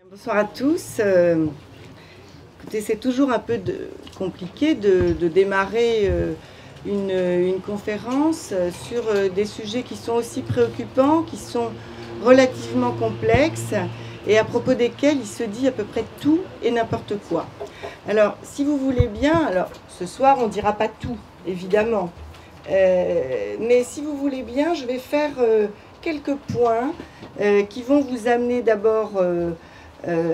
Bonsoir à tous. Écoutez, c'est toujours un peu compliqué de démarrer une conférence sur des sujets qui sont aussi préoccupants, qui sont relativement complexes et à propos desquels il se dit à peu près tout et n'importe quoi. Alors, si vous voulez bien, alors ce soir on ne dira pas tout, évidemment, mais si vous voulez bien, je vais faire quelques points qui vont vous amener d'abord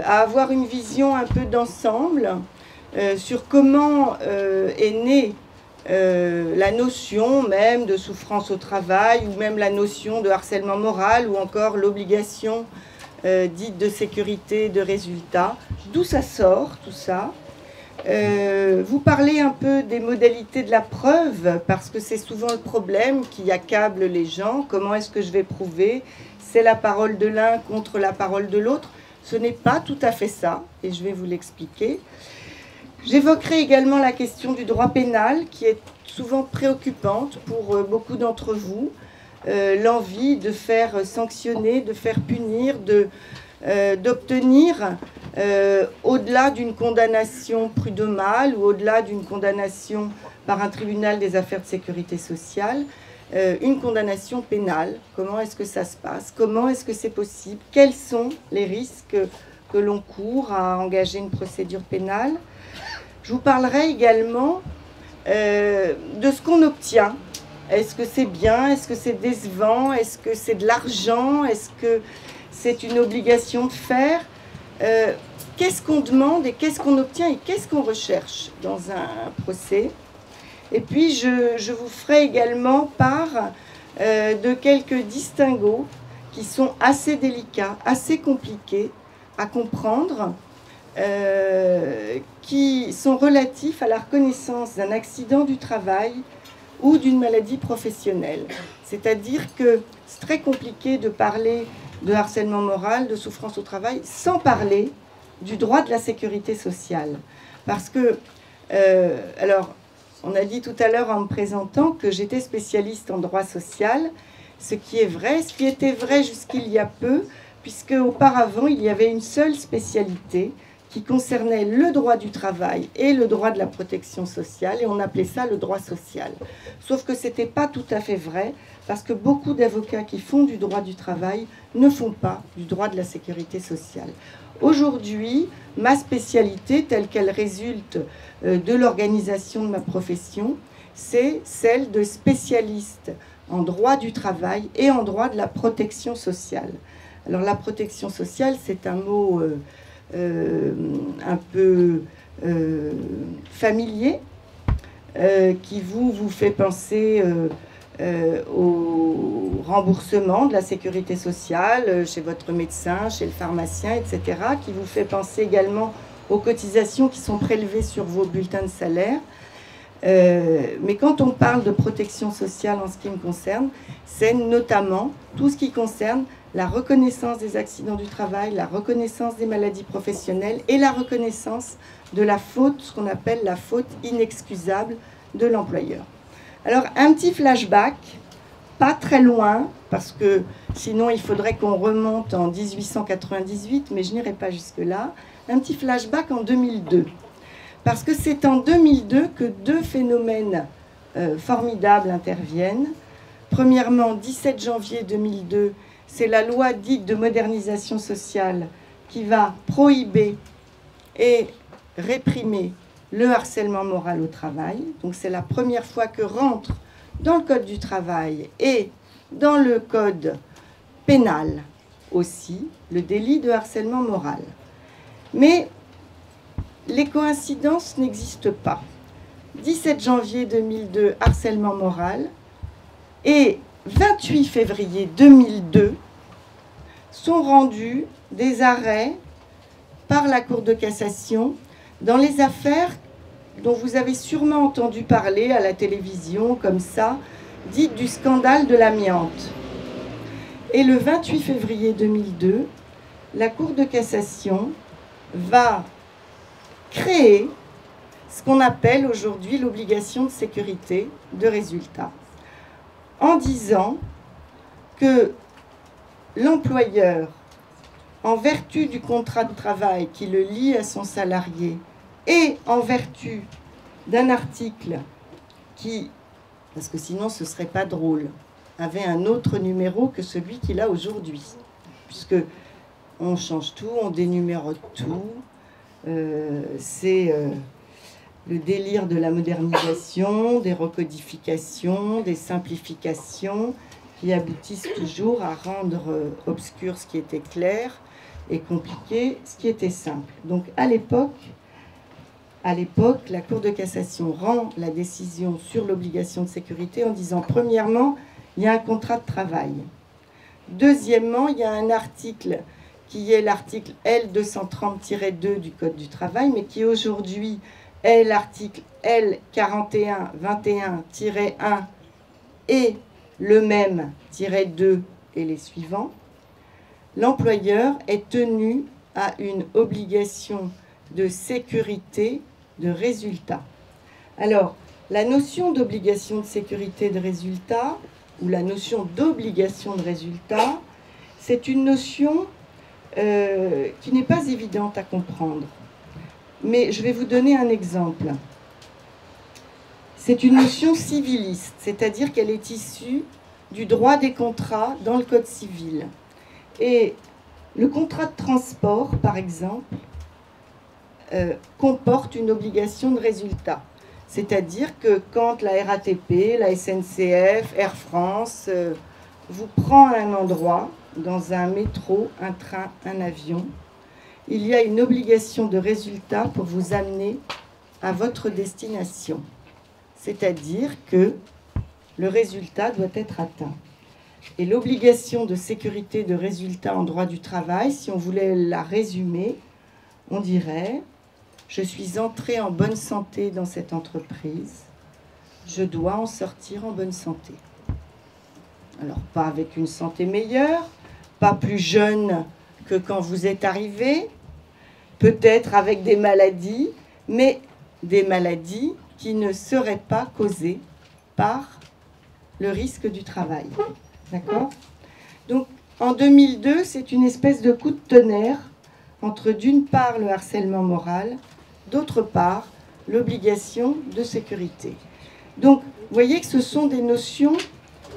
à avoir une vision un peu d'ensemble sur comment est née la notion même de souffrance au travail, ou même la notion de harcèlement moral, ou encore l'obligation dite de sécurité de résultat. D'où ça sort, tout ça. Vous parlez un peu des modalités de la preuve, parce que c'est souvent le problème qui accable les gens. Comment est-ce que je vais prouver? C'est la parole de l'un contre la parole de l'autre. Ce n'est pas tout à fait ça, et je vais vous l'expliquer. J'évoquerai également la question du droit pénal, qui est souvent préoccupante pour beaucoup d'entre vous. L'envie de faire sanctionner, de faire punir, d'obtenir, au-delà d'une condamnation prud'homale ou au-delà d'une condamnation par un tribunal des affaires de sécurité sociale, une condamnation pénale. Comment est-ce que ça se passe? Comment est-ce que c'est possible? Quels sont les risques que l'on court à engager une procédure pénale? Je vous parlerai également de ce qu'on obtient. Est-ce que c'est bien? Est-ce que c'est décevant? Est-ce que c'est de l'argent? Est-ce que c'est une obligation de faire? Qu'est-ce qu'on demande et qu'est-ce qu'on obtient et qu'est-ce qu'on recherche dans un procès? Et puis, je vous ferai également part de quelques distinguos qui sont assez délicats, assez compliqués à comprendre, qui sont relatifs à la reconnaissance d'un accident du travail ou d'une maladie professionnelle. C'est-à-dire que c'est très compliqué de parler de harcèlement moral, de souffrance au travail, sans parler du droit de la sécurité sociale. Parce que, alors, on a dit tout à l'heure en me présentant que j'étais spécialiste en droit social, ce qui est vrai, ce qui était vrai jusqu'il y a peu, puisque auparavant il y avait une seule spécialité qui concernait le droit du travail et le droit de la protection sociale, et on appelait ça le droit social. Sauf que ce n'était pas tout à fait vrai, parce que beaucoup d'avocats qui font du droit du travail ne font pas du droit de la sécurité sociale. Aujourd'hui, ma spécialité, telle qu'elle résulte de l'organisation de ma profession, c'est celle de spécialiste en droit du travail et en droit de la protection sociale. Alors la protection sociale, c'est un mot un peu familier qui vous fait penser au remboursement de la sécurité sociale chez votre médecin, chez le pharmacien, etc., qui vous fait penser également aux cotisations qui sont prélevées sur vos bulletins de salaire. Mais quand on parle de protection sociale en ce qui me concerne, c'est notamment tout ce qui concerne la reconnaissance des accidents du travail, la reconnaissance des maladies professionnelles et la reconnaissance de la faute, ce qu'on appelle la faute inexcusable de l'employeur. Alors, un petit flashback, pas très loin, parce que sinon il faudrait qu'on remonte en 1898, mais je n'irai pas jusque-là. Un petit flashback en 2002. Parce que c'est en 2002 que deux phénomènes formidables interviennent. Premièrement, 17 janvier 2002, c'est la loi dite de modernisation sociale qui va prohiber et réprimer le harcèlement moral au travail. Donc c'est la première fois que rentre dans le Code du travail et dans le Code pénal aussi le délit de harcèlement moral. Mais les coïncidences n'existent pas. 17 janvier 2002, harcèlement moral, et 28 février 2002 sont rendus des arrêts par la Cour de cassation dans les affaires dont vous avez sûrement entendu parler à la télévision, comme ça, dites du scandale de l'amiante. Et le 28 février 2002, la Cour de cassation va créer ce qu'on appelle aujourd'hui l'obligation de sécurité de résultat, en disant que l'employeur en vertu du contrat de travail qui le lie à son salarié et en vertu d'un article qui, parce que sinon ce ne serait pas drôle, avait un autre numéro que celui qu'il a aujourd'hui, puisque on change tout, on dénumérote tout, c'est le délire de la modernisation, des recodifications, des simplifications qui aboutissent toujours à rendre obscur ce qui était clair et compliqué ce qui était simple. Donc à l'époque, la Cour de cassation rend la décision sur l'obligation de sécurité en disant, premièrement, il y a un contrat de travail. Deuxièmement, il y a un article qui est l'article L230-2 du Code du travail, mais qui aujourd'hui est l'article L4121-1 et le même -2 et les suivants. L'employeur est tenu à une obligation de sécurité de résultat. Alors, la notion d'obligation de sécurité de résultat, ou la notion d'obligation de résultat, c'est une notion qui n'est pas évidente à comprendre. Mais je vais vous donner un exemple. C'est une notion civiliste, c'est-à-dire qu'elle est issue du droit des contrats dans le Code civil. Et le contrat de transport, par exemple, comporte une obligation de résultat. C'est-à-dire que quand la RATP, la SNCF, Air France vous prend à un endroit, dans un métro, un train, un avion, il y a une obligation de résultat pour vous amener à votre destination. C'est-à-dire que le résultat doit être atteint. Et l'obligation de sécurité de résultat en droit du travail, si on voulait la résumer, on dirait: je suis entré en bonne santé dans cette entreprise, je dois en sortir en bonne santé. Alors, pas avec une santé meilleure, pas plus jeune que quand vous êtes arrivé, peut-être avec des maladies, mais des maladies qui ne seraient pas causées par le risque du travail. D'accord ? Donc, en 2002, c'est une espèce de coup de tonnerre entre, d'une part, le harcèlement moral, d'autre part, l'obligation de sécurité. Donc, vous voyez que ce sont des notions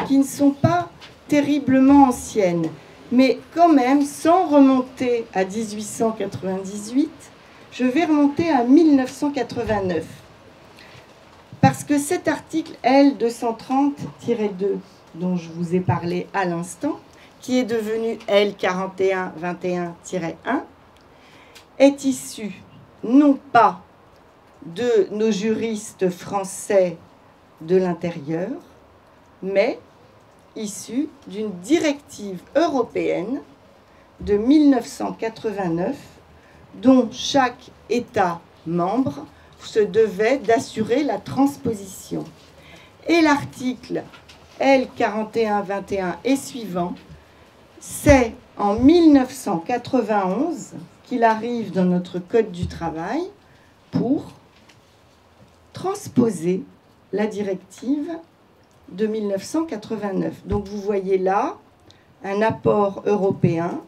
qui ne sont pas terriblement anciennes, mais quand même, sans remonter à 1898, je vais remonter à 1989. Parce que cet article L230-2, dont je vous ai parlé à l'instant, qui est devenu L4121-1, est issu non pas de nos juristes français de l'intérieur, mais issu d'une directive européenne de 1989 dont chaque État membre se devait d'assurer la transposition. Et l'article L4121 et suivant, c'est en 1991 qu'il arrive dans notre Code du travail pour transposer la directive de 1989. Donc vous voyez là un apport européen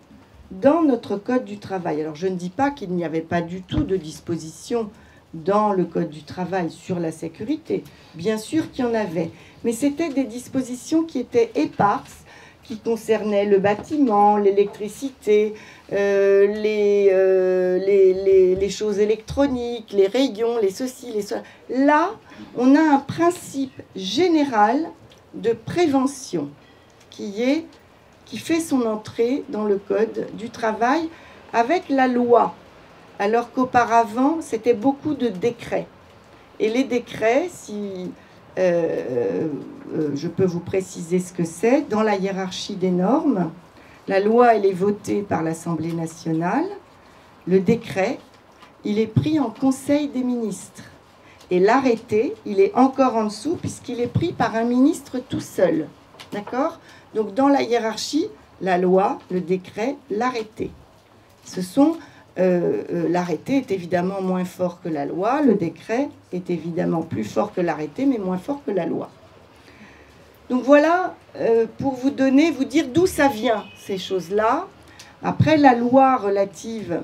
dans notre Code du travail. Alors je ne dis pas qu'il n'y avait pas du tout de disposition dans le Code du travail sur la sécurité. Bien sûr qu'il y en avait, mais c'était des dispositions qui étaient éparses, qui concernaient le bâtiment, l'électricité, les choses électroniques, les rayons, les ceci, les cela. Là, on a un principe général de prévention qui fait son entrée dans le Code du travail avec la loi, alors qu'auparavant, c'était beaucoup de décrets. Et les décrets, si je peux vous préciser ce que c'est, dans la hiérarchie des normes, la loi, elle est votée par l'Assemblée nationale, le décret, il est pris en Conseil des ministres. Et l'arrêté, il est encore en dessous puisqu'il est pris par un ministre tout seul. D'accord ? Donc dans la hiérarchie, la loi, le décret, l'arrêté. L'arrêté est évidemment moins fort que la loi, le décret est évidemment plus fort que l'arrêté, mais moins fort que la loi. Donc voilà, pour vous dire d'où ça vient, ces choses-là. Après, la loi relative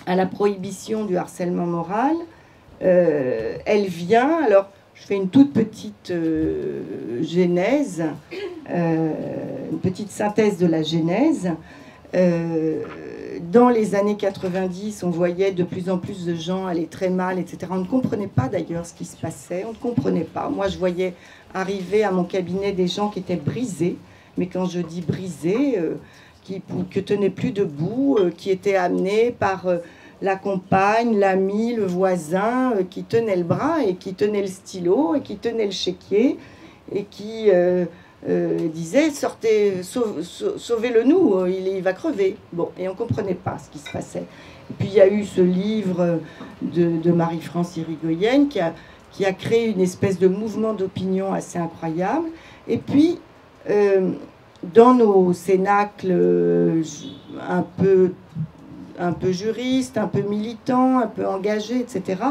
à la prohibition du harcèlement moral, elle vient, alors je fais une toute petite genèse, une petite synthèse de la genèse. Dans les années 90, on voyait de plus en plus de gens aller très mal, etc. On ne comprenait pas d'ailleurs ce qui se passait, on ne comprenait pas. Moi, je voyais arriver à mon cabinet des gens qui étaient brisés, mais quand je dis brisés, qui ne tenaient plus debout, qui étaient amenés par la compagne, l'ami, le voisin, qui tenait le bras et qui tenait le stylo et qui tenait le chéquier et qui disait sortez, sauvez-le nous, il va crever. Bon, et on ne comprenait pas ce qui se passait. Et puis il y a eu ce livre de Marie-France Irigoyen qui a créé une espèce de mouvement d'opinion assez incroyable. Et puis, dans nos cénacles un peu juristes, un peu militants, un peu engagés, etc.,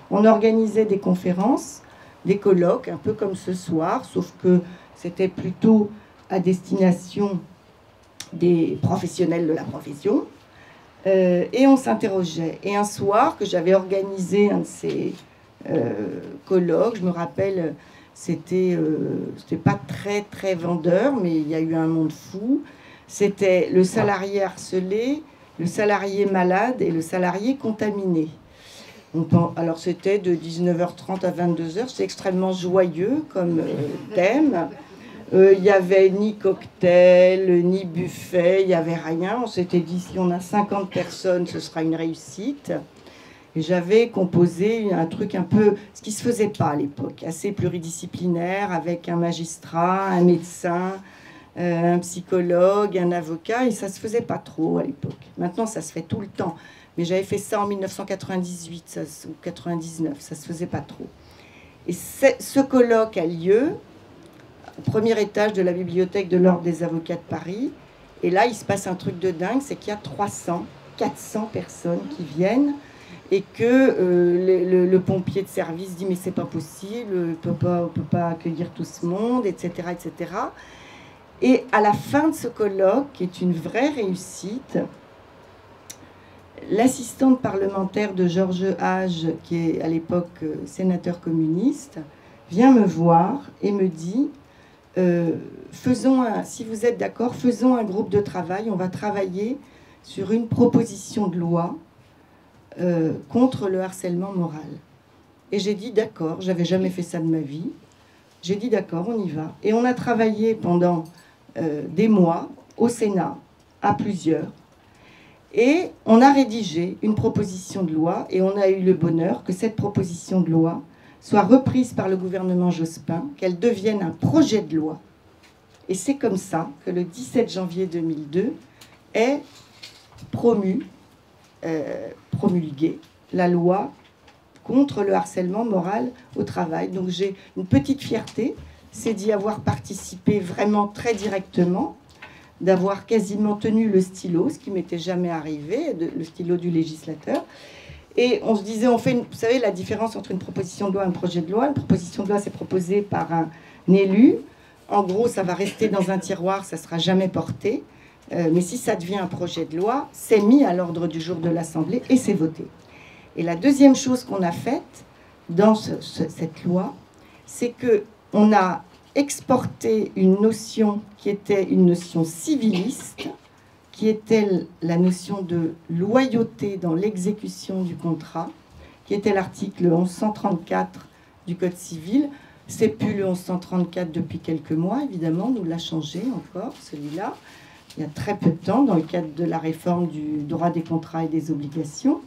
on organisait des conférences, des colloques, un peu comme ce soir, sauf que c'était plutôt à destination des professionnels de la profession. Et on s'interrogeait. Et un soir, que j'avais organisé un de ces colloques, je me rappelle, c'était pas très, très vendeur, mais il y a eu un monde fou. C'était le salarié harcelé, le salarié malade et le salarié contaminé. Alors c'était de 19h30 à 22h, c'est extrêmement joyeux comme thème. Il n'y avait ni cocktail, ni buffet, il n'y avait rien. On s'était dit, si on a 50 personnes, ce sera une réussite. Et j'avais composé un truc un peu, ce qui ne se faisait pas à l'époque, assez pluridisciplinaire, avec un magistrat, un médecin, un psychologue, un avocat, et ça ne se faisait pas trop à l'époque. Maintenant, ça se fait tout le temps. Mais j'avais fait ça en 1998 ou 99, ça ne se faisait pas trop. Et ce colloque a lieu au premier étage de la bibliothèque de l'Ordre des avocats de Paris. Et là, il se passe un truc de dingue, c'est qu'il y a 300, 400 personnes qui viennent et que le pompier de service dit « mais c'est pas possible, on peut pas accueillir tout ce monde, etc. etc. » Et à la fin de ce colloque, qui est une vraie réussite, l'assistante parlementaire de Georges Hage, qui est à l'époque sénateur communiste, vient me voir et me dit si vous êtes d'accord, faisons un groupe de travail, on va travailler sur une proposition de loi contre le harcèlement moral. Et j'ai dit d'accord, j'avais jamais fait ça de ma vie. J'ai dit d'accord, on y va. Et on a travaillé pendant des mois au Sénat, à plusieurs. Et on a rédigé une proposition de loi et on a eu le bonheur que cette proposition de loi soit reprise par le gouvernement Jospin, qu'elle devienne un projet de loi. Et c'est comme ça que le 17 janvier 2002 est promulguée la loi contre le harcèlement moral au travail. Donc j'ai une petite fierté, c'est d'y avoir participé vraiment très directement, d'avoir quasiment tenu le stylo, ce qui m'était jamais arrivé, le stylo du législateur. Et on se disait, vous savez, la différence entre une proposition de loi et un projet de loi. Une proposition de loi, c'est proposé par un élu. En gros, ça va rester dans un tiroir, ça ne sera jamais porté. Mais si ça devient un projet de loi, c'est mis à l'ordre du jour de l'Assemblée et c'est voté. Et la deuxième chose qu'on a faite dans cette loi, c'est qu'on a exporté une notion qui était une notion civiliste, qui était la notion de loyauté dans l'exécution du contrat, qui était l'article 1134 du Code civil. C'est plus le 1134 depuis quelques mois, évidemment, nous l'a changé encore, celui-là, il y a très peu de temps, dans le cadre de la réforme du droit des contrats et des obligations.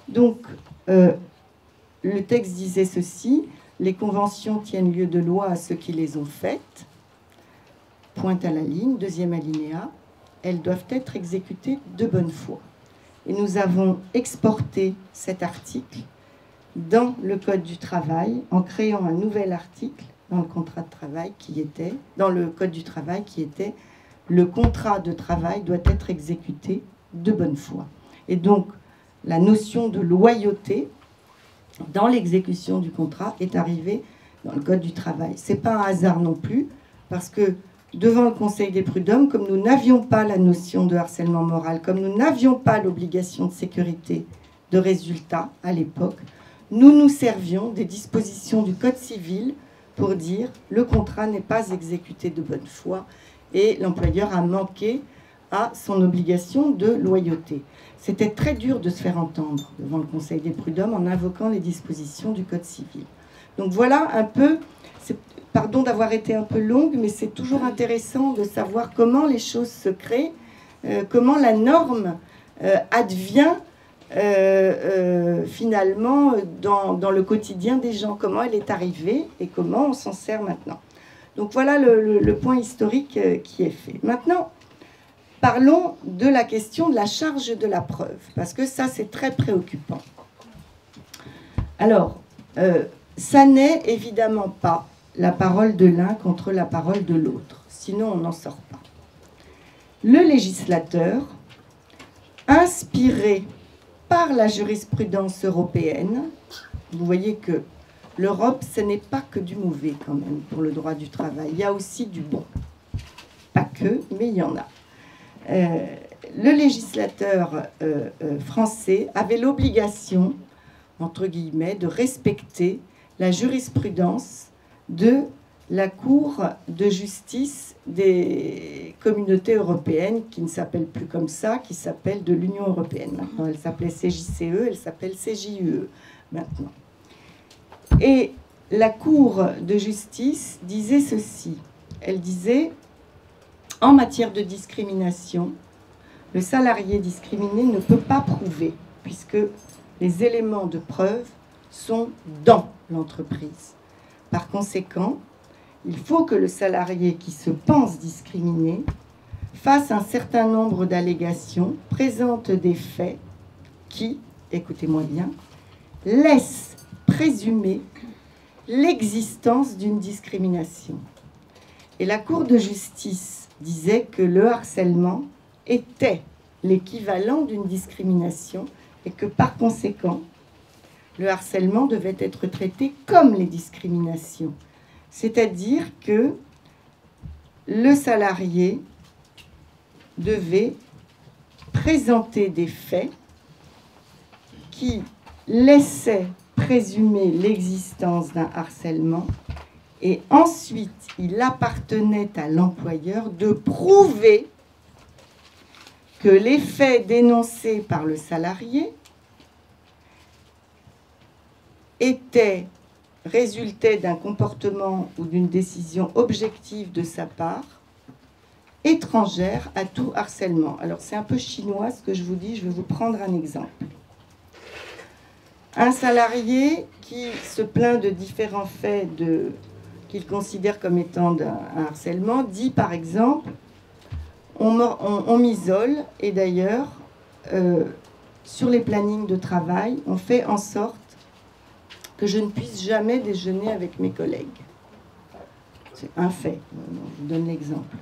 Donc, le texte disait ceci: les conventions tiennent lieu de loi à ceux qui les ont faites, pointe à la ligne, deuxième alinéa, elles doivent être exécutées de bonne foi. Et nous avons exporté cet article dans le Code du travail en créant un nouvel article dans le contrat de travail dans le Code du travail qui était le contrat de travail doit être exécuté de bonne foi. Et donc, la notion de loyauté dans l'exécution du contrat est arrivée dans le Code du travail. Ce n'est pas un hasard non plus, parce que devant le Conseil des prud'hommes, comme nous n'avions pas la notion de harcèlement moral, comme nous n'avions pas l'obligation de sécurité de résultat à l'époque, nous nous servions des dispositions du Code civil pour dire le contrat n'est pas exécuté de bonne foi et l'employeur a manqué à son obligation de loyauté. C'était très dur de se faire entendre devant le Conseil des prud'hommes en invoquant les dispositions du Code civil. Donc voilà un peu, pardon d'avoir été un peu longue, mais c'est toujours intéressant de savoir comment les choses se créent, comment la norme advient finalement dans le quotidien des gens, comment elle est arrivée et comment on s'en sert maintenant. Donc voilà le point historique qui est fait. Maintenant, parlons de la question de la charge de la preuve, parce que ça c'est très préoccupant. Alors, ça n'est évidemment pas la parole de l'un contre la parole de l'autre, sinon on n'en sort pas. Le législateur, inspiré par la jurisprudence européenne, vous voyez que l'Europe, ce n'est pas que du mauvais quand même pour le droit du travail, il y a aussi du bon. Pas que, mais il y en a. Le législateur français avait l'obligation, entre guillemets, de respecter la jurisprudence de la Cour de justice des communautés européennes, qui ne s'appelle plus comme ça, qui s'appelle de l'Union européenne. Maintenant, elle s'appelait CJCE, elle s'appelle CJUE maintenant. Et la Cour de justice disait ceci. Elle disait, en matière de discrimination, le salarié discriminé ne peut pas prouver, puisque les éléments de preuve sont dans l'entreprise. Par conséquent, il faut que le salarié qui se pense discriminé fasse un certain nombre d'allégations, présente des faits qui, écoutez-moi bien, laissent présumer l'existence d'une discrimination. Et la Cour de justice disait que le harcèlement était l'équivalent d'une discrimination et que par conséquent, le harcèlement devait être traité comme les discriminations. C'est-à-dire que le salarié devait présenter des faits qui laissaient présumer l'existence d'un harcèlement et ensuite il appartenait à l'employeur de prouver que les faits dénoncés par le salarié résultaient d'un comportement ou d'une décision objective de sa part, étrangère à tout harcèlement. Alors c'est un peu chinois ce que je vous dis, je vais vous prendre un exemple. Un salarié qui se plaint de différents faits qu'il considère comme étant un harcèlement dit par exemple on m'isole et d'ailleurs sur les plannings de travail on fait en sorte que je ne puisse jamais déjeuner avec mes collègues. C'est un fait, je vous donne l'exemple.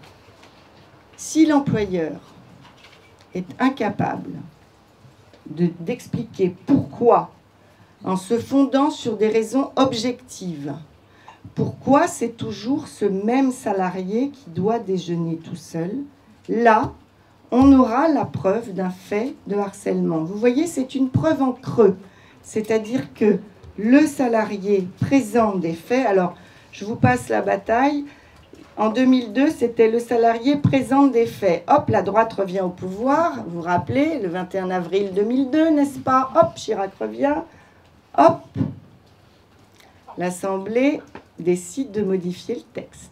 Si l'employeur est incapable d'expliquer pourquoi, en se fondant sur des raisons objectives, pourquoi c'est toujours ce même salarié qui doit déjeuner tout seul, là, on aura la preuve d'un fait de harcèlement. Vous voyez, c'est une preuve en creux, c'est-à-dire que le salarié présente des faits. Alors, je vous passe la bataille. En 2002, c'était le salarié présente des faits. Hop, la droite revient au pouvoir. Vous vous rappelez, le 21 avril 2002, n'est-ce pas? Hop, Chirac revient. Hop, l'Assemblée décide de modifier le texte.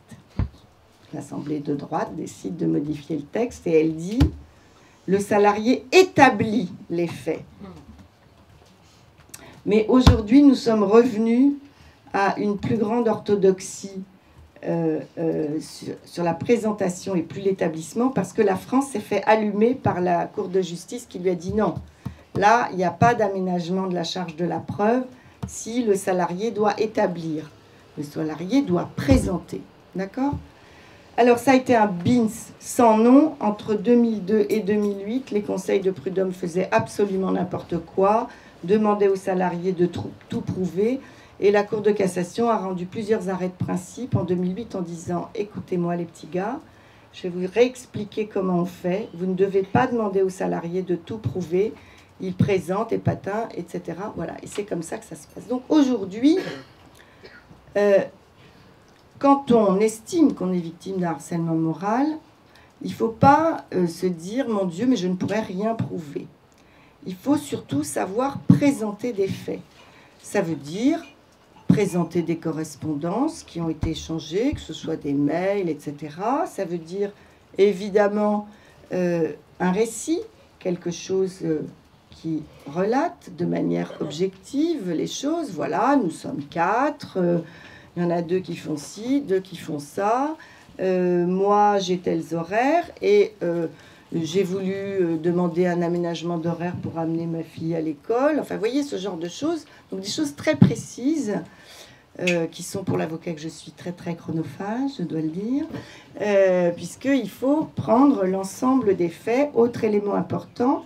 L'Assemblée de droite décide de modifier le texte et elle dit le salarié établit les faits. Mais aujourd'hui, nous sommes revenus à une plus grande orthodoxie sur la présentation et plus l'établissement, parce que la France s'est fait allumer par la Cour de justice qui lui a dit non. Là, il n'y a pas d'aménagement de la charge de la preuve si le salarié doit établir. Le salarié doit présenter. D'accord ? Alors, ça a été un bins sans nom. Entre 2002 et 2008, les conseils de prud'homme faisaient absolument n'importe quoi, demandaient aux salariés de tout prouver. Et la Cour de cassation a rendu plusieurs arrêts de principe en 2008 en disant « Écoutez-moi les petits gars, Je vais vous réexpliquer comment on fait. Vous ne devez pas demander aux salariés de tout prouver. Ils présentent et patins, etc. Voilà, et c'est comme ça que ça se passe. Donc aujourd'hui, quand on estime qu'on est victime d'un harcèlement moral, il ne faut pas se dire « Mon Dieu, mais je ne pourrais rien prouver ». Il faut surtout savoir présenter des faits. Ça veut dire présenter des correspondances qui ont été échangées, que ce soit des mails, etc. Ça veut dire évidemment un récit, quelque chose qui relate de manière objective les choses. Voilà, nous sommes 4, il y en a 2 qui font ci, 2 qui font ça. Moi, j'ai tels horaires et j'ai voulu demander un aménagement d'horaire pour amener ma fille à l'école. Enfin, vous voyez, ce genre de choses. Donc, des choses très précises qui sont pour l'avocat que je suis très, très chronophage, je dois le dire, puisqu'il faut prendre l'ensemble des faits. Autre élément important,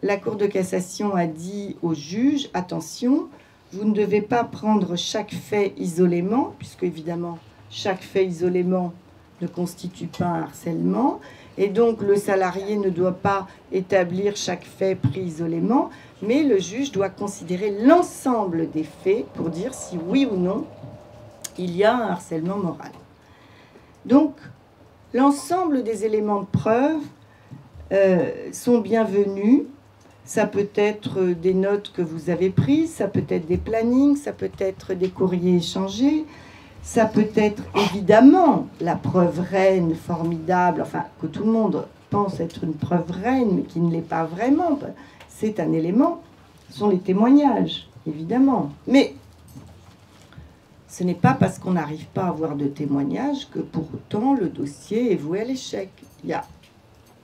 la Cour de cassation a dit au juge, attention, vous ne devez pas prendre chaque fait isolément, puisque évidemment, chaque fait isolément ne constitue pas un harcèlement, et donc le salarié ne doit pas établir chaque fait pris isolément, mais le juge doit considérer l'ensemble des faits pour dire si oui ou non il y a un harcèlement moral. Donc, l'ensemble des éléments de preuve sont bienvenus. Ça peut être des notes que vous avez prises, ça peut être des plannings, ça peut être des courriers échangés, ça peut être évidemment la preuve reine formidable, enfin que tout le monde pense être une preuve reine, mais qui ne l'est pas vraiment. C'est un élément, ce sont les témoignages, évidemment. Mais ce n'est pas parce qu'on n'arrive pas à avoir de témoignages que pour autant le dossier est voué à l'échec. Il y a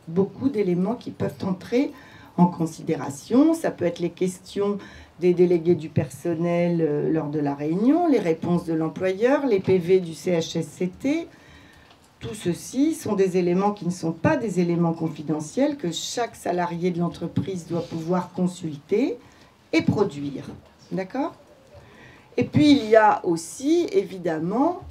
beaucoup d'éléments qui peuvent entrer en considération. Ça peut être les questions des délégués du personnel lors de la réunion, les réponses de l'employeur, les PV du CHSCT. Tout ceci sont des éléments qui ne sont pas des éléments confidentiels que chaque salarié de l'entreprise doit pouvoir consulter et produire. D'accord ? Et puis il y a aussi, évidemment,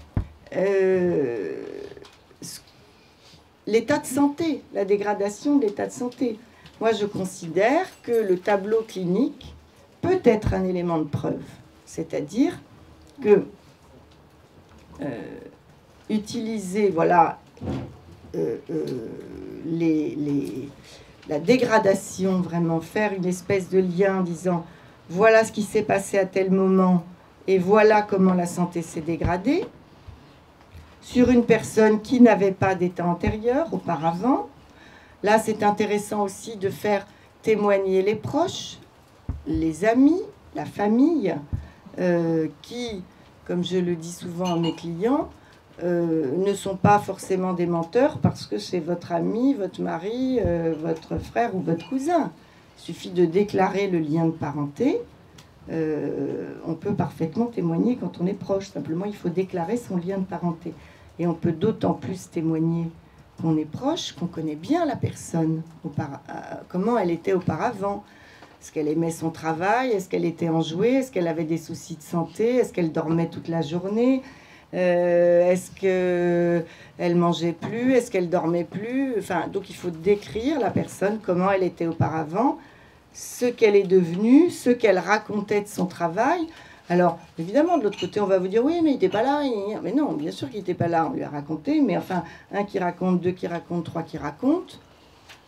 l'état de santé, la dégradation de l'état de santé. Moi, je considère que le tableau clinique peut être un élément de preuve. C'est-à-dire que utiliser voilà, la dégradation, vraiment faire une espèce de lien en disant voilà ce qui s'est passé à tel moment et voilà comment la santé s'est dégradée sur une personne qui n'avait pas d'état antérieur auparavant. Là, c'est intéressant aussi de faire témoigner les proches, les amis, la famille, qui, comme je le dis souvent à mes clients, ne sont pas forcément des menteurs parce que c'est votre ami, votre mari, votre frère ou votre cousin. Il suffit de déclarer le lien de parenté. On peut parfaitement témoigner quand on est proche. Simplement, il faut déclarer son lien de parenté. Et on peut d'autant plus témoigner qu'on est proche, qu'on connaît bien la personne, comment elle était auparavant. Est-ce qu'elle aimait son travail? Est-ce qu'elle était enjouée? Est-ce qu'elle avait des soucis de santé? Est-ce qu'elle dormait toute la journée? Est-ce qu'elle mangeait plus? Est-ce qu'elle dormait plus? Enfin, donc il faut décrire la personne, comment elle était auparavant, ce qu'elle est devenue, ce qu'elle racontait de son travail. Alors, évidemment, de l'autre côté, on va vous dire, oui, mais il n'était pas là. Mais non, bien sûr qu'il n'était pas là, on lui a raconté. Mais enfin, un qui raconte, 2 qui racontent, 3 qui racontent,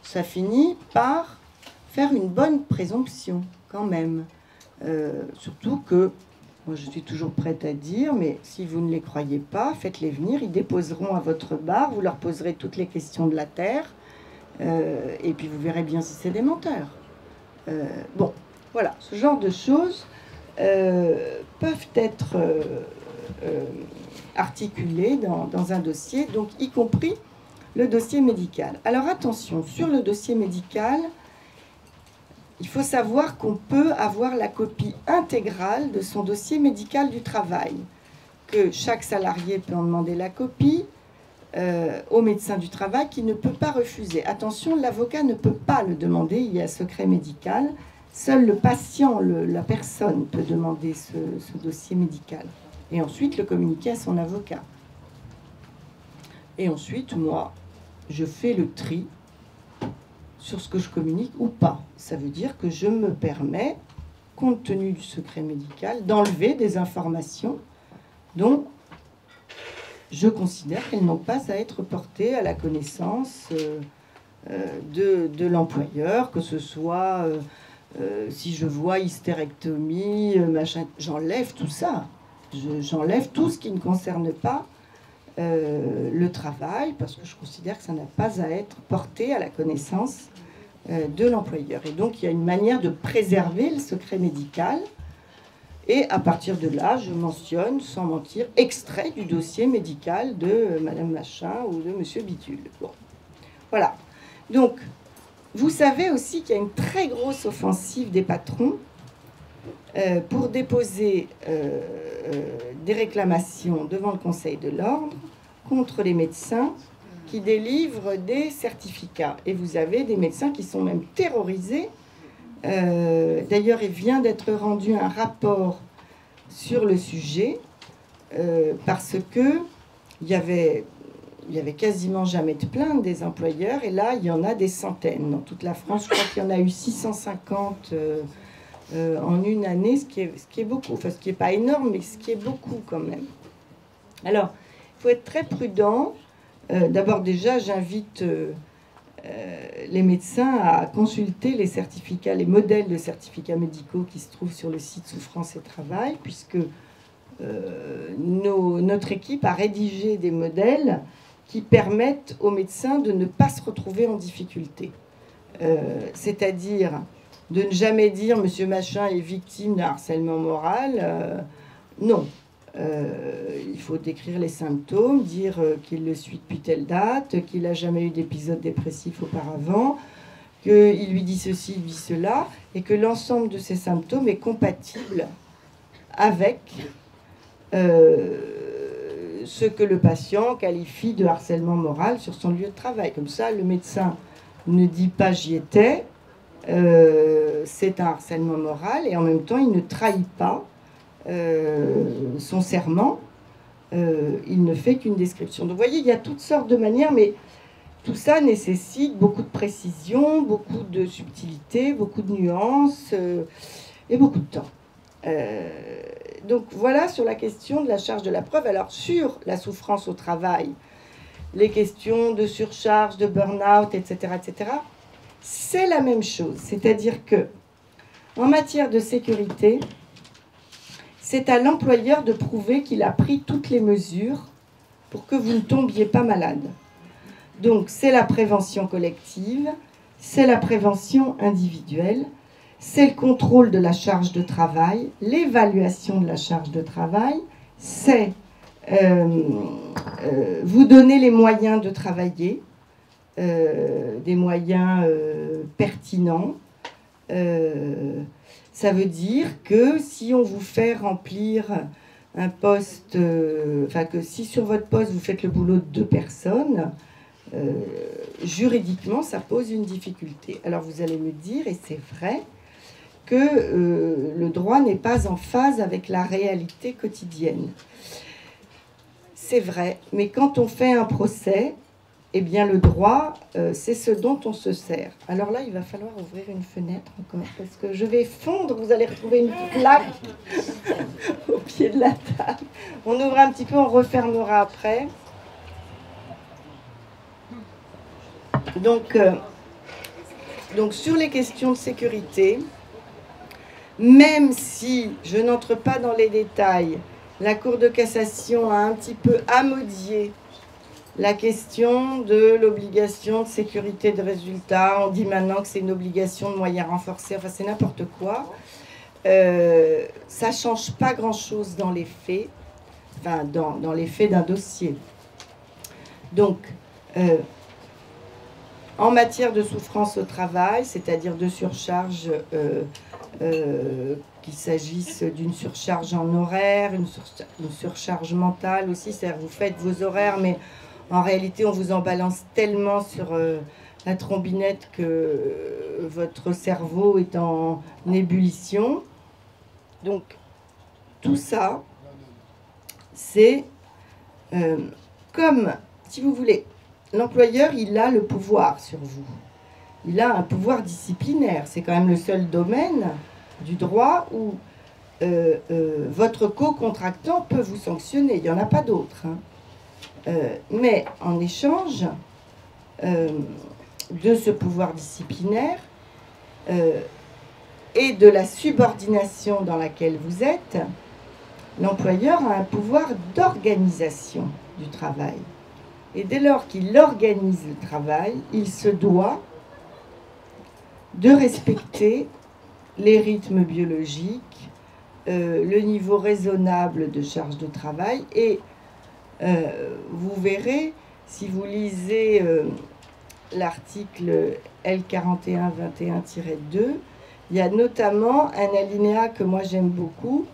ça finit par faire une bonne présomption, quand même. Surtout que, moi je suis toujours prête à dire, mais si vous ne les croyez pas, faites-les venir, ils déposeront à votre bar, vous leur poserez toutes les questions de la terre, et puis vous verrez bien si c'est des menteurs. Bon, voilà, ce genre de choses peuvent être articulées dans un dossier, donc y compris le dossier médical. Alors attention, sur le dossier médical, il faut savoir qu'on peut avoir la copie intégrale de son dossier médical du travail, que chaque salarié peut en demander la copie au médecin du travail qui ne peut pas refuser. Attention, l'avocat ne peut pas le demander, il y a secret médical. Seul le patient, la personne peut demander ce dossier médical. Et ensuite le communiquer à son avocat. Et ensuite, moi, je fais le tri sur ce que je communique ou pas. Ça veut dire que je me permets, compte tenu du secret médical, d'enlever des informations dont je considère qu'elles n'ont pas à être portées à la connaissance de l'employeur, que ce soit si je vois hystérectomie, machin, j'enlève tout ça. J'enlève tout ce qui ne concerne pas le travail, parce que je considère que ça n'a pas à être porté à la connaissance de l'employeur. Et donc, il y a une manière de préserver le secret médical. Et à partir de là, je mentionne, sans mentir, extrait du dossier médical de Madame Machin ou de Monsieur Bidule. Bon. Voilà. Donc, vous savez aussi qu'il y a une très grosse offensive des patrons pour déposer des réclamations devant le Conseil de l'Ordre contre les médecins qui délivrent des certificats. Et vous avez des médecins qui sont même terrorisés. D'ailleurs, il vient d'être rendu un rapport sur le sujet parce que il y avait quasiment jamais de plainte des employeurs, et là, il y en a des centaines. Dans toute la France, je crois qu'il y en a eu 650 en une année, ce qui est beaucoup. Enfin, ce qui n'est pas énorme, mais ce qui est beaucoup quand même. Alors, il faut être très prudent. D'abord, déjà, j'invite les médecins à consulter les certificats, les modèles de certificats médicaux qui se trouvent sur le site Souffrance et Travail, puisque notre équipe a rédigé des modèles qui permettent aux médecins de ne pas se retrouver en difficulté. C'est-à-dire de ne jamais dire « Monsieur Machin est victime d'un harcèlement moral ». Non. Il faut décrire les symptômes, dire qu'il le suit depuis telle date, qu'il n'a jamais eu d'épisode dépressif auparavant, qu'il lui dit ceci, il dit cela, et que l'ensemble de ces symptômes est compatible avec ce que le patient qualifie de harcèlement moral sur son lieu de travail. Comme ça, le médecin ne dit pas « j'y étais », c'est un harcèlement moral, et en même temps, il ne trahit pas son serment, il ne fait qu'une description. Donc vous voyez, il y a toutes sortes de manières, mais tout ça nécessite beaucoup de précision, beaucoup de subtilité, beaucoup de nuances et beaucoup de temps. Donc voilà sur la question de la charge de la preuve. Alors sur la souffrance au travail, les questions de surcharge, de burn-out, etc., etc., c'est la même chose. C'est-à-dire que en matière de sécurité, c'est à l'employeur de prouver qu'il a pris toutes les mesures pour que vous ne tombiez pas malade. Donc, c'est la prévention collective, c'est la prévention individuelle, c'est le contrôle de la charge de travail, l'évaluation de la charge de travail, c'est vous donner les moyens de travailler, des moyens pertinents. Ça veut dire que si on vous fait remplir un poste, que si sur votre poste vous faites le boulot de 2 personnes, juridiquement ça pose une difficulté. Alors vous allez me dire, et c'est vrai, que le droit n'est pas en phase avec la réalité quotidienne. C'est vrai, mais quand on fait un procès, eh bien, le droit, c'est ce dont on se sert. Alors là, il va falloir ouvrir une fenêtre encore, parce que je vais fondre, vous allez retrouver une plaque au pied de la table. On ouvre un petit peu, on refermera après. Donc sur les questions de sécurité, même si je n'entre pas dans les détails, la Cour de cassation a un petit peu amodié la question de l'obligation de sécurité de résultat. On dit maintenant que c'est une obligation de moyens renforcés. Enfin, c'est n'importe quoi. Ça ne change pas grand-chose dans les faits, enfin, dans les faits d'un dossier. Donc, en matière de souffrance au travail, c'est-à-dire de surcharge, qu'il s'agisse d'une surcharge en horaire, une surcharge mentale aussi, c'est-à-dire vous faites vos horaires, mais en réalité, on vous en balance tellement sur la trombinette que votre cerveau est en ébullition. Donc, tout ça, c'est comme, si vous voulez, l'employeur, il a le pouvoir sur vous. Il a un pouvoir disciplinaire. C'est quand même le seul domaine du droit où votre co-contractant peut vous sanctionner. Il n'y en a pas d'autres. Hein. Mais en échange de ce pouvoir disciplinaire et de la subordination dans laquelle vous êtes, l'employeur a un pouvoir d'organisation du travail. Et dès lors qu'il organise le travail, il se doit de respecter les rythmes biologiques, le niveau raisonnable de charge de travail. Et vous verrez, si vous lisez l'article L4121-2, il y a notamment un alinéa que moi j'aime beaucoup,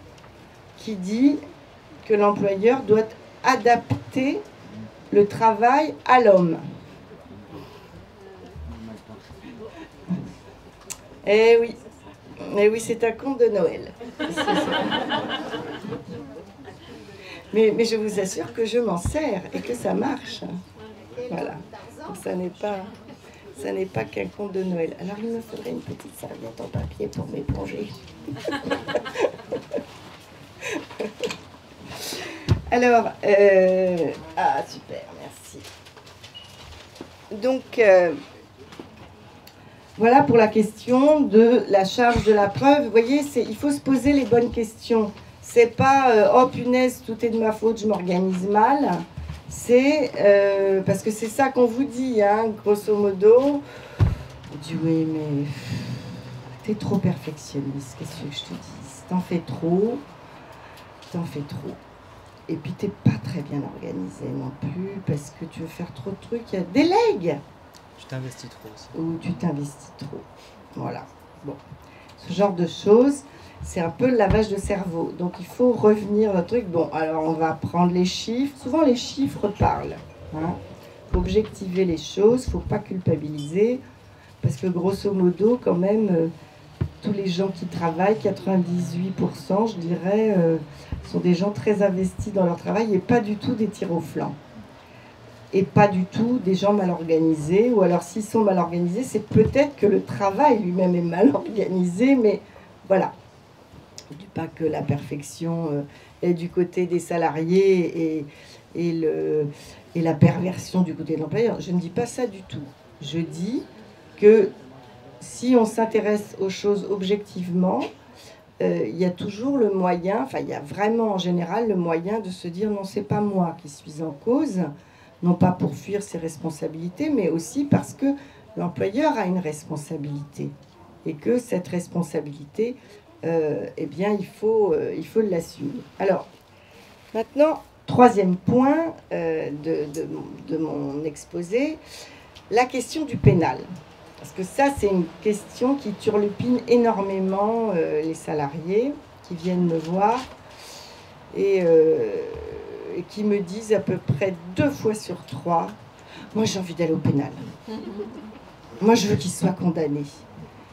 qui dit que l'employeur doit adapter le travail à l'homme. Eh oui, c'est un conte de Noël. Mais je vous assure que je m'en sers et que ça marche. Voilà. Donc ça n'est pas qu'un conte de Noël. Alors il me faudrait une petite serviette en papier pour m'éponger. Alors, ah super, merci. Donc, voilà pour la question de la charge de la preuve. Vous voyez, il faut se poser les bonnes questions. C'est pas oh punaise, tout est de ma faute, je m'organise mal. C'est parce que c'est ça qu'on vous dit, hein, grosso modo. On dit oui, mais t'es trop perfectionniste, qu'est-ce que je te dis? T'en fais trop. Et puis t'es pas très bien organisé non plus, parce que tu veux faire trop de trucs, délègue. Tu t'investis trop aussi. Ou tu t'investis trop. Voilà. Bon. Ce genre de choses, c'est un peu le lavage de cerveau. Donc il faut revenir au truc. Bon, alors on va prendre les chiffres. Souvent les chiffres parlent. Hein. Faut objectiver les choses, faut pas culpabiliser. Parce que grosso modo, quand même, tous les gens qui travaillent, 98%, je dirais, sont des gens très investis dans leur travail et pas du tout des tirs au flanc. Et pas du tout des gens mal organisés. Ou alors s'ils sont mal organisés, c'est peut-être que le travail lui-même est mal organisé, mais voilà. Je ne dis pas que la perfection est du côté des salariés et la perversion du côté de l'employeur. Je ne dis pas ça du tout. Je dis que si on s'intéresse aux choses objectivement, il y a toujours le moyen, enfin il y a vraiment en général le moyen de se dire non, c'est pas moi qui suis en cause, non pas pour fuir ses responsabilités, mais aussi parce que l'employeur a une responsabilité et que cette responsabilité, eh bien il faut l'assumer. Alors maintenant, troisième point de mon exposé, la question du pénal. Parce que ça, c'est une question qui turlupine énormément les salariés qui viennent me voir et qui me disent à peu près 2 fois sur 3, moi j'ai envie d'aller au pénal. Moi je veux qu'il soit condamné.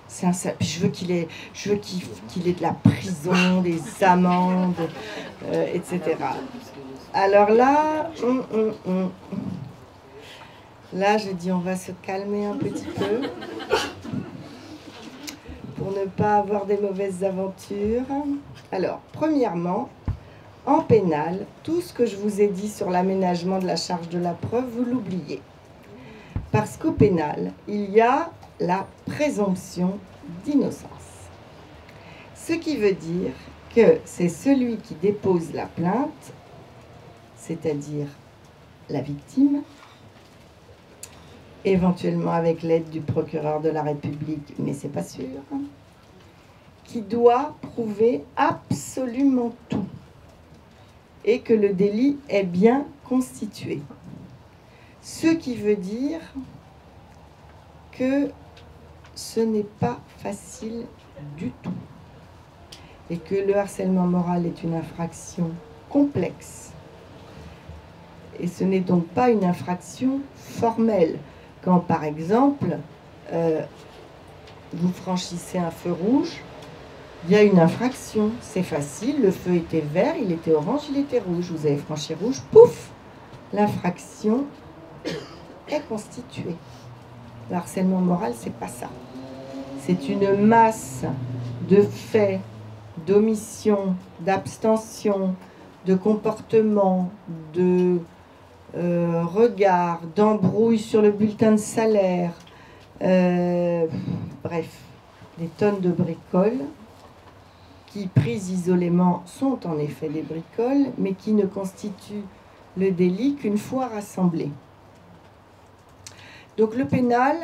C'est un puis je veux qu'il ait de la prison, des amendes, etc. Alors là, là, je dis, on va se calmer un petit peu pour ne pas avoir des mauvaises aventures. Alors, premièrement, en pénal, tout ce que je vous ai dit sur l'aménagement de la charge de la preuve, vous l'oubliez. Parce qu'au pénal, il y a la présomption d'innocence. Ce qui veut dire que c'est celui qui dépose la plainte, c'est-à-dire la victime, éventuellement avec l'aide du procureur de la République, mais c'est pas sûr, qui doit prouver absolument tout et que le délit est bien constitué. Ce qui veut dire que ce n'est pas facile du tout et que le harcèlement moral est une infraction complexe. Et ce n'est donc pas une infraction formelle. Quand, par exemple, vous franchissez un feu rouge, il y a une infraction. C'est facile, le feu était vert, il était orange, il était rouge. Vous avez franchi rouge, pouf, l'infraction est constitué. Le harcèlement moral, c'est pas ça. C'est une masse de faits, d'omissions, d'abstention, de comportements, de regards, d'embrouilles sur le bulletin de salaire, bref, des tonnes de bricoles qui, prises isolément, sont en effet des bricoles, mais qui ne constituent le délit qu'une fois rassemblés. Donc le pénal,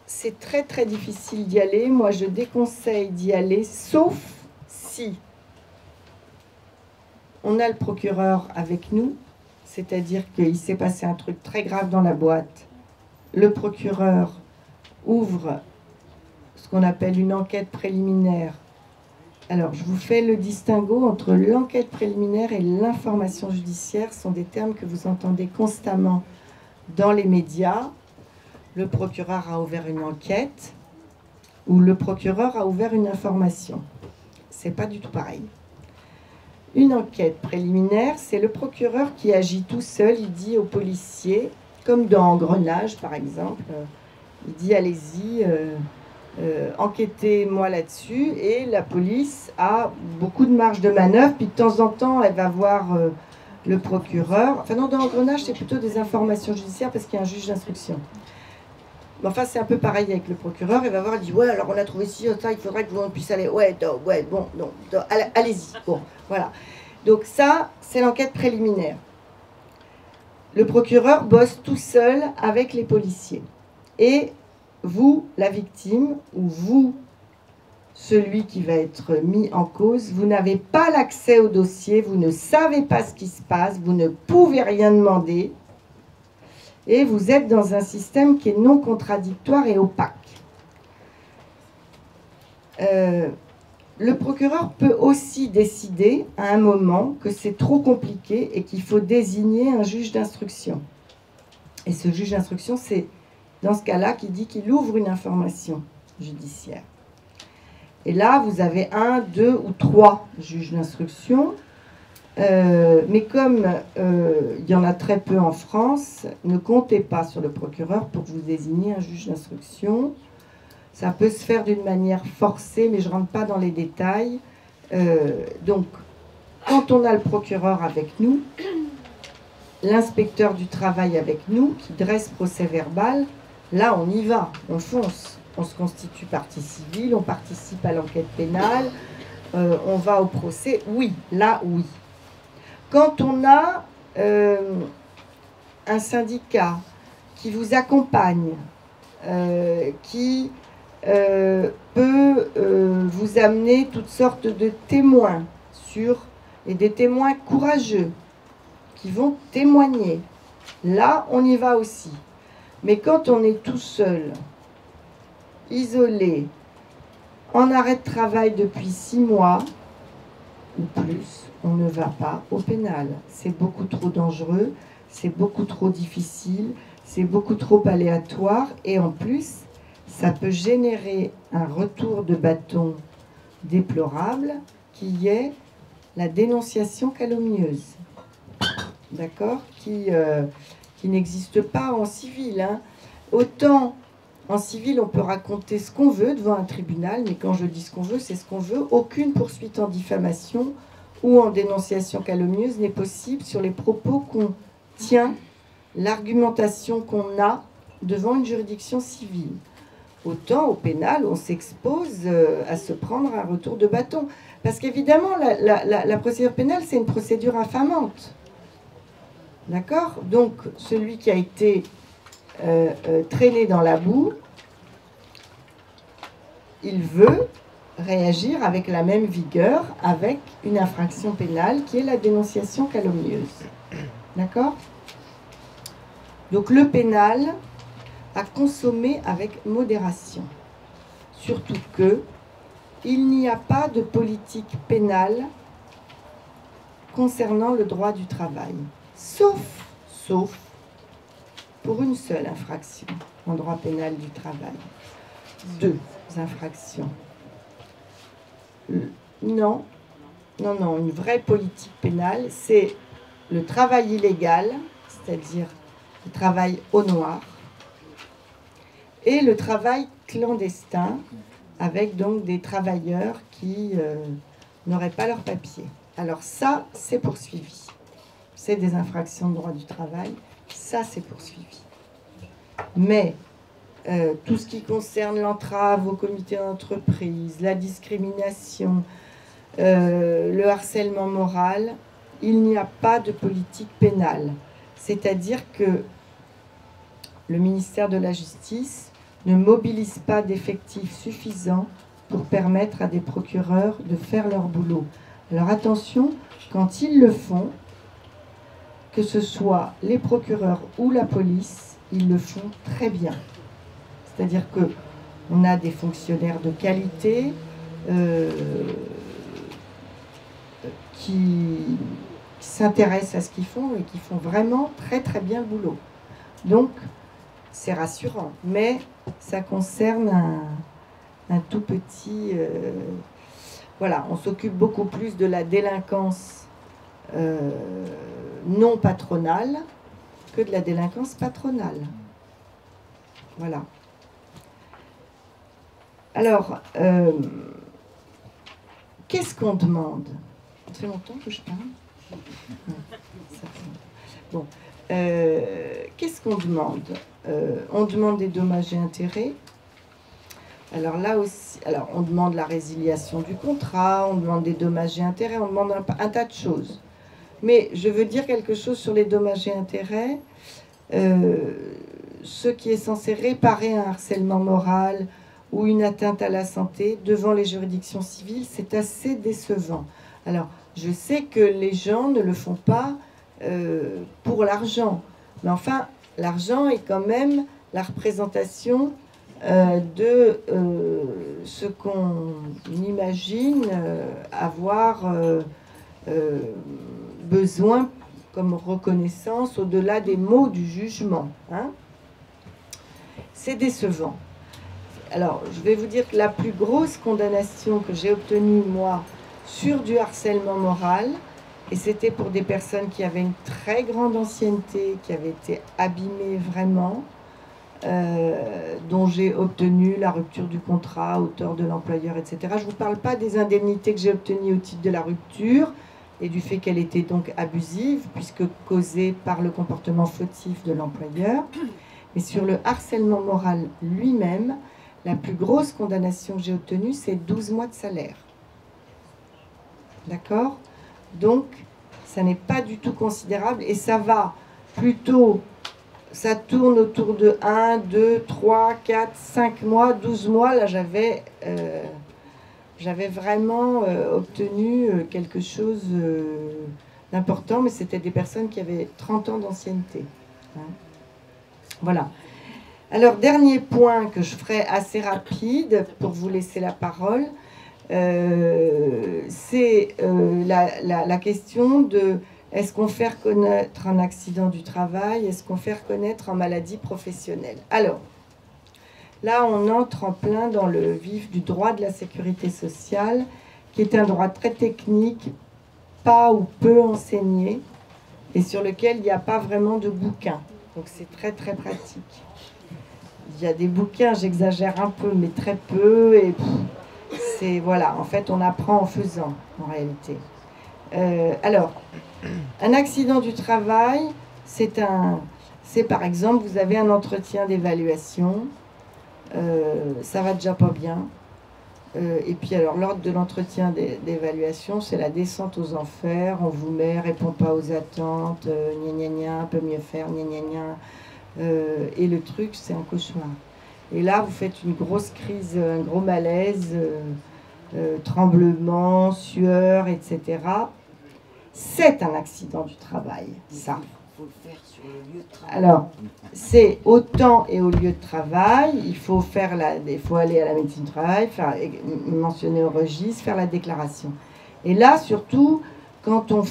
c'est très très difficile d'y aller. Moi, je déconseille d'y aller, sauf si on a le procureur avec nous, c'est-à-dire qu'il s'est passé un truc très grave dans la boîte. Le procureur ouvre ce qu'on appelle une enquête préliminaire. Alors, je vous fais le distinguo entre l'enquête préliminaire et l'information judiciaire. Ce sont des termes que vous entendez constamment dans les médias. Le procureur a ouvert une enquête ou le procureur a ouvert une information. C'est pas du tout pareil. Une enquête préliminaire, c'est le procureur qui agit tout seul. Il dit aux policiers, comme dans Engrenage par exemple, il dit allez-y, enquêtez-moi là-dessus, et la police a beaucoup de marge de manœuvre, puis de temps en temps elle va voir le procureur. Enfin non, dans Engrenage c'est plutôt des informations judiciaires parce qu'il y a un juge d'instruction. Mais enfin c'est un peu pareil avec le procureur, il va voir, il dit ouais alors on a trouvé ci, ça, il faudrait que vous puissiez aller, ouais bon, non, allez-y, bon, voilà. Donc ça c'est l'enquête préliminaire. Le procureur bosse tout seul avec les policiers. Et vous, la victime, ou vous, celui qui va être mis en cause, vous n'avez pas l'accès au dossier, vous ne savez pas ce qui se passe, vous ne pouvez rien demander, et vous êtes dans un système qui est non contradictoire et opaque. Le procureur peut aussi décider à un moment que c'est trop compliqué et qu'il faut désigner un juge d'instruction. Et ce juge d'instruction, c'est dans ce cas-là qui dit qu'il ouvre une information judiciaire. Et là, vous avez 1, 2 ou 3 juges d'instruction. Mais comme il y en a très peu en France, ne comptez pas sur le procureur pour vous désigner un juge d'instruction. Ça peut se faire d'une manière forcée, mais je ne rentre pas dans les détails. Donc, quand on a le procureur avec nous, l'inspecteur du travail avec nous, qui dresse procès-verbal, là, on y va, on fonce. On se constitue partie civile, on participe à l'enquête pénale, on va au procès. Oui, là, oui. Quand on a un syndicat qui vous accompagne, qui peut vous amener toutes sortes de témoins et des témoins courageux qui vont témoigner. Là, on y va aussi. Mais quand on est tout seul, isolé, en arrêt de travail depuis 6 mois ou plus, on ne va pas au pénal. C'est beaucoup trop dangereux, c'est beaucoup trop difficile, c'est beaucoup trop aléatoire et en plus, ça peut générer un retour de bâton déplorable qui est la dénonciation calomnieuse. D'accord ? Qui n'existe pas en civil. Hein. Autant en civil, on peut raconter ce qu'on veut devant un tribunal, mais quand je dis ce qu'on veut, c'est ce qu'on veut. Aucune poursuite en diffamation ou en dénonciation calomnieuse n'est possible sur les propos qu'on tient, l'argumentation qu'on a devant une juridiction civile. Autant au pénal, on s'expose à se prendre un retour de bâton. Parce qu'évidemment, la procédure pénale, c'est une procédure infamante. D'accord ? Donc, celui qui a été traîné dans la boue, il veut réagir avec la même vigueur avec une infraction pénale qui est la dénonciation calomnieuse. D'accord ? Donc, le pénal à consommer avec modération. Surtout que il n'y a pas de politique pénale concernant le droit du travail. Sauf pour une seule infraction en droit pénal du travail. 2 infractions. Non, une vraie politique pénale, c'est le travail illégal, c'est-à-dire le travail au noir, et le travail clandestin, avec donc des travailleurs qui n'auraient pas leur papier. Alors ça, c'est poursuivi. C'est des infractions de droit du travail, ça c'est poursuivi. Mais tout ce qui concerne l'entrave au comité d'entreprise, la discrimination, le harcèlement moral, il n'y a pas de politique pénale. C'est-à-dire que le ministère de la Justice ne mobilise pas d'effectifs suffisants pour permettre à des procureurs de faire leur boulot. Alors attention, quand ils le font, que ce soit les procureurs ou la police, ils le font très bien. C'est-à-dire qu'on a des fonctionnaires de qualité qui s'intéressent à ce qu'ils font et qui font vraiment très très bien le boulot. Donc, c'est rassurant, mais ça concerne un tout petit... voilà, on s'occupe beaucoup plus de la délinquance non patronale que de la délinquance patronale. Voilà. Alors, qu'est-ce qu'on demande? Ça fait longtemps que je parle. Bon, qu'est-ce qu'on demande? On demande des dommages et intérêts. Alors là aussi, on demande la résiliation du contrat, on demande des dommages et intérêts, on demande un tas de choses. Mais je veux dire quelque chose sur les dommages et intérêts. Ce qui est censé réparer un harcèlement moral ou une atteinte à la santé devant les juridictions civiles, c'est assez décevant. Alors, je sais que les gens ne le font pas pour l'argent. Mais enfin, l'argent est quand même la représentation de ce qu'on imagine avoir besoin comme reconnaissance au-delà des mots du jugement. Hein. C'est décevant. Alors, je vais vous dire que la plus grosse condamnation que j'ai obtenue, moi, sur du harcèlement moral, et c'était pour des personnes qui avaient une très grande ancienneté, qui avaient été abîmées vraiment, dont j'ai obtenu la rupture du contrat à hauteur de l'employeur, etc. Je ne vous parle pas des indemnités que j'ai obtenues au titre de la rupture et du fait qu'elle était donc abusive, puisque causée par le comportement fautif de l'employeur. Mais sur le harcèlement moral lui-même, la plus grosse condamnation que j'ai obtenue, c'est 12 mois de salaire. D'accord? Donc, ça n'est pas du tout considérable et ça va plutôt, ça tourne autour de 1, 2, 3, 4, 5 mois, 12 mois. Là, j'avais vraiment obtenu quelque chose d'important, mais c'était des personnes qui avaient 30 ans d'ancienneté. Hein. Voilà. Alors, dernier point que je ferai assez rapide pour vous laisser la parole, c'est la question de est-ce qu'on fait reconnaître un accident du travail, est-ce qu'on fait reconnaître en maladie professionnelle. Alors, là, on entre en plein dans le vif du droit de la sécurité sociale, qui est un droit très technique, pas ou peu enseigné, et sur lequel il n'y a pas vraiment de bouquin. Donc c'est très très pratique. Il y a des bouquins, j'exagère un peu, mais très peu, et c'est, voilà, en fait, on apprend en faisant, en réalité. Alors, un accident du travail, c'est par exemple, vous avez un entretien d'évaluation, ça va déjà pas bien, et puis alors, l'ordre de l'entretien d'évaluation, c'est la descente aux enfers, on vous met, répond pas aux attentes, gna gna gna, peut mieux faire, gna gna gna, et le truc, c'est un cauchemar. Et là, vous faites une grosse crise, un gros malaise, tremblement, sueur, etc. C'est un accident du travail, ça. Il faut le faire sur le lieu de travail. Alors, c'est au temps et au lieu de travail. Il faut aller à la médecine du travail, mentionner au registre, faire la déclaration. Et là, surtout, quand on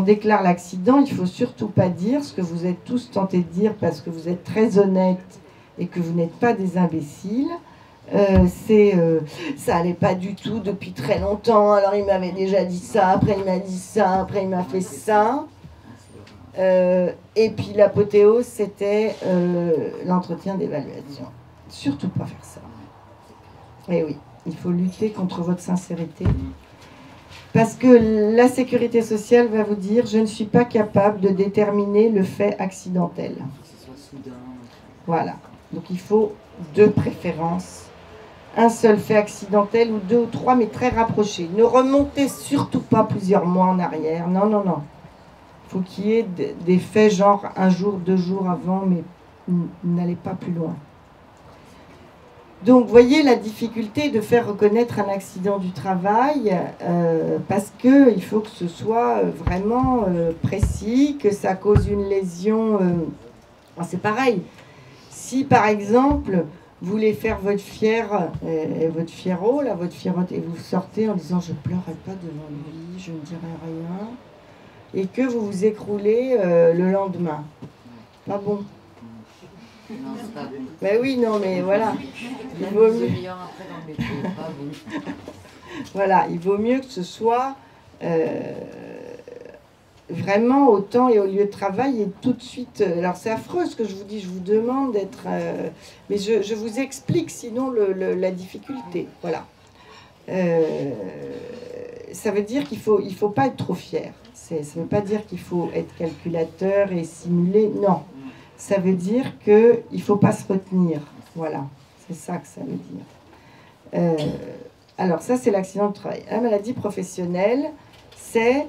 déclare l'accident, il ne faut surtout pas dire ce que vous êtes tous tentés de dire parce que vous êtes très honnêtes et que vous n'êtes pas des imbéciles. Ça allait pas du tout depuis très longtemps, alors il m'avait déjà dit ça, après il m'a dit ça, après il m'a fait ça. Et puis l'apothéose, c'était l'entretien d'évaluation. Surtout pas faire ça. Et oui, il faut lutter contre votre sincérité. Parce que la sécurité sociale va vous dire, je ne suis pas capable de déterminer le fait accidentel. Voilà. Donc il faut de préférence un seul fait accidentel ou 2 ou 3, mais très rapprochés. Ne remontez surtout pas plusieurs mois en arrière. Non, non, non. Il faut qu'il y ait des faits genre 1 jour, 2 jours avant, mais n'allez pas plus loin. Donc, voyez la difficulté de faire reconnaître un accident du travail parce qu'il faut que ce soit vraiment précis, que ça cause une lésion. C'est pareil. Si, par exemple, vous voulez faire votre votre fiero, là, votre fierote, et vous sortez en disant « je ne pleurerai pas devant lui, je ne dirai rien », et que vous vous écroulez le lendemain. Pas bon. Non, c'est pas bon. Ben oui, non, mais voilà. Il vaut mieux... Pas bon. Voilà, il vaut mieux que ce soit vraiment au temps et au lieu de travail et tout de suite. Alors c'est affreux ce que je vous dis, je vous demande d'être... mais je vous explique sinon la difficulté. Voilà. Ça veut dire qu'il faut pas être trop fier. Ça ne veut pas dire qu'il faut être calculateur et simuler. Non. Ça veut dire qu'il ne faut pas se retenir. Voilà. C'est ça que ça veut dire. Alors ça, c'est l'accident de travail. La maladie professionnelle, c'est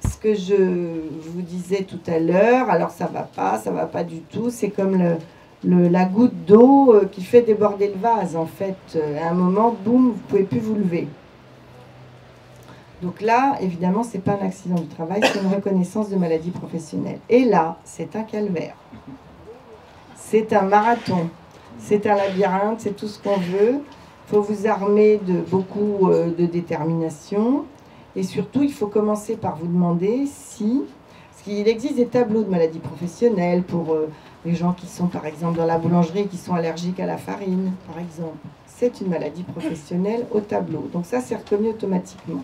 ce que je vous disais tout à l'heure. Alors ça va pas du tout. C'est comme la goutte d'eau qui fait déborder le vase, en fait. À un moment, boum, vous ne pouvez plus vous lever. Donc là, évidemment, ce n'est pas un accident du travail, c'est une reconnaissance de maladie professionnelle. Et là, c'est un calvaire. C'est un marathon. C'est un labyrinthe, c'est tout ce qu'on veut. Il faut vous armer de beaucoup de détermination. Et surtout, il faut commencer par vous demander si... Parce qu'il existe des tableaux de maladies professionnelles pour les gens qui sont, par exemple, dans la boulangerie, qui sont allergiques à la farine, par exemple. C'est une maladie professionnelle au tableau. Donc ça, c'est reconnu automatiquement.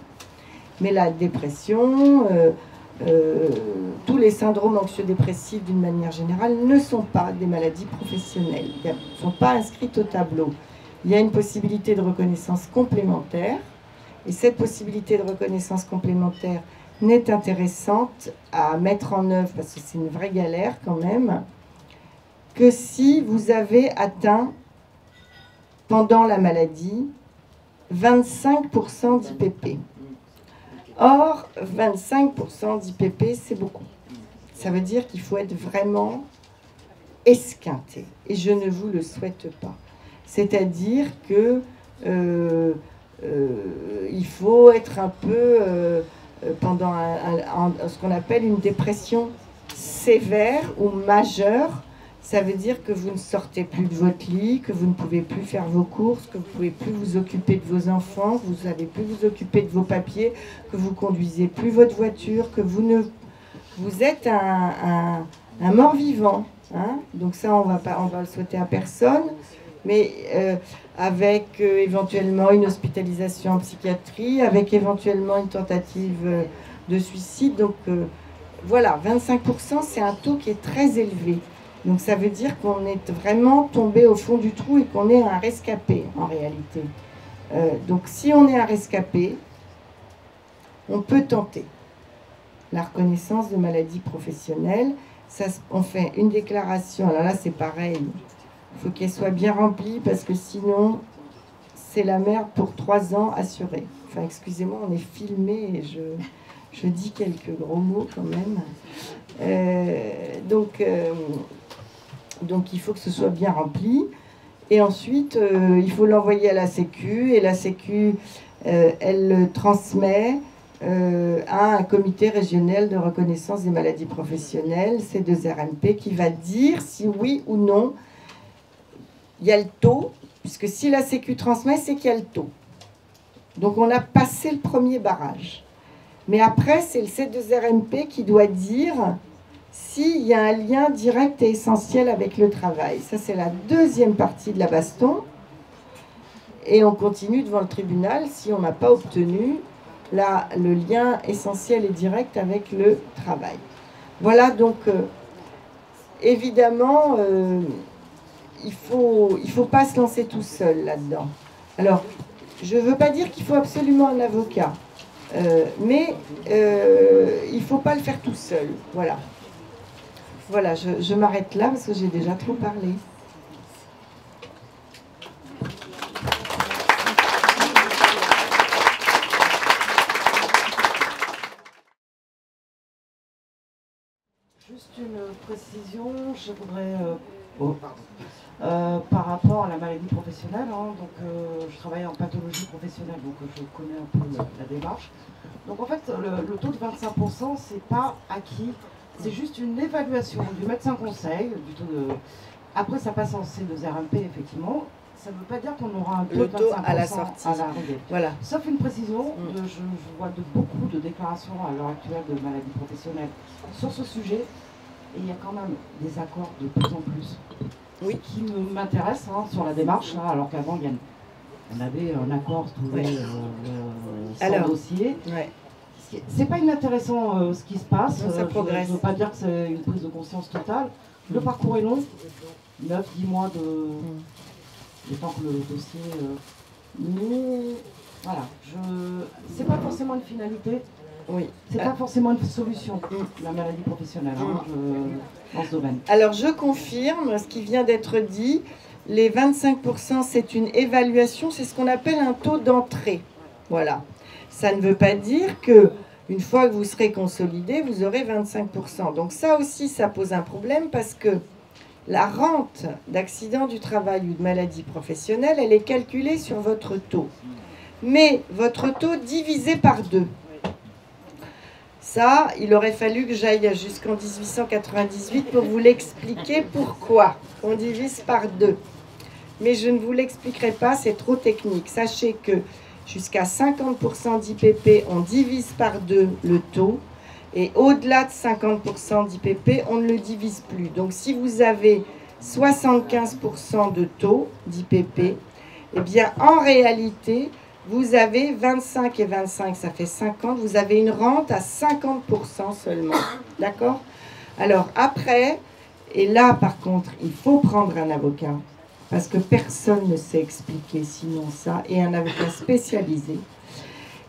Mais la dépression, tous les syndromes anxio-dépressifs d'une manière générale ne sont pas des maladies professionnelles. Ils ne sont pas inscrites au tableau. Il y a une possibilité de reconnaissance complémentaire. Et cette possibilité de reconnaissance complémentaire n'est intéressante à mettre en œuvre, parce que c'est une vraie galère quand même, que si vous avez atteint, pendant la maladie, 25% d'IPP. Or, 25% d'IPP, c'est beaucoup. Ça veut dire qu'il faut être vraiment esquinté. Et je ne vous le souhaite pas. C'est-à-dire que il faut être un peu pendant ce qu'on appelle une dépression sévère ou majeure. Ça veut dire que vous ne sortez plus de votre lit, que vous ne pouvez plus faire vos courses, que vous ne pouvez plus vous occuper de vos enfants, que vous ne savez plus vous occuper de vos papiers, que vous ne conduisez plus votre voiture, que vous êtes un mort-vivant. Hein. Donc ça, on va le souhaiter à personne. Mais avec éventuellement une hospitalisation en psychiatrie, avec éventuellement une tentative de suicide. Donc voilà, 25%, c'est un taux qui est très élevé. Donc ça veut dire qu'on est vraiment tombé au fond du trou et qu'on est un rescapé en réalité. Donc si on est un rescapé, on peut tenter la reconnaissance de maladie professionnelle. Ça, on fait une déclaration, alors là c'est pareil. Il faut qu'elle soit bien remplie parce que sinon, c'est la merde pour 3 ans assurée. Enfin, excusez-moi, on est filmé et je dis quelques gros mots quand même. Donc, il faut que ce soit bien rempli. Et ensuite, il faut l'envoyer à la Sécu. Et la Sécu, elle le transmet à un comité régional de reconnaissance des maladies professionnelles, C2RMP, qui va dire si oui ou non il y a le taux, puisque si la Sécu transmet, c'est qu'il y a le taux. Donc on a passé le premier barrage. Mais après, c'est le C2RMP qui doit dire s'il y a un lien direct et essentiel avec le travail. Ça, c'est la deuxième partie de la baston. Et on continue devant le tribunal si on n'a pas obtenu le lien essentiel et direct avec le travail. Voilà, donc évidemment, il faut pas se lancer tout seul là-dedans. Alors, je ne veux pas dire qu'il faut absolument un avocat, mais il ne faut pas le faire tout seul. Voilà. Voilà, je m'arrête là parce que j'ai déjà trop parlé. Juste une précision, je voudrais, par rapport à la maladie professionnelle, hein, donc je travaille en pathologie professionnelle, donc je connais un peu la démarche. Donc en fait, le taux de 25%, c'est pas acquis, c'est juste une évaluation du médecin conseil, du taux de... Après, ça passe en C2RMP, effectivement. Ça ne veut pas dire qu'on aura un taux de 25% à la sortie. à l'arrivée. Voilà. Sauf une précision, je vois beaucoup de déclarations à l'heure actuelle de maladies professionnelles sur ce sujet, et il y a quand même des accords de plus en plus. Oui. Qui m'intéresse sur la démarche, là, alors qu'avant, on avait un accord trouvé sans dossier. Ouais. C'est pas inintéressant ce qui se passe. Non, ça progresse. Je ne veux pas dire que c'est une prise de conscience totale. Le parcours est long, 9-10 mois de temps que le dossier... mais voilà, c'est pas forcément une finalité. Oui. C'est pas forcément une solution, la maladie professionnelle, dans ce domaine. Alors, je confirme ce qui vient d'être dit. Les 25%, c'est une évaluation, c'est ce qu'on appelle un taux d'entrée. Voilà. Ça ne veut pas dire que une fois que vous serez consolidé, vous aurez 25%. Donc ça aussi, ça pose un problème parce que la rente d'accident du travail ou de maladie professionnelle, elle est calculée sur votre taux. Mais votre taux divisé par 2. Ça, il aurait fallu que j'aille jusqu'en 1898 pour vous l'expliquer pourquoi on divise par 2. Mais je ne vous l'expliquerai pas, c'est trop technique. Sachez que jusqu'à 50% d'IPP, on divise par 2 le taux. Et au-delà de 50% d'IPP, on ne le divise plus. Donc si vous avez 75% de taux d'IPP, eh bien en réalité, vous avez 25 et 25, ça fait 50. Vous avez une rente à 50% seulement. D'accord? Alors après, et là par contre, il faut prendre un avocat. Parce que personne ne sait expliquer sinon ça. Et un avocat spécialisé.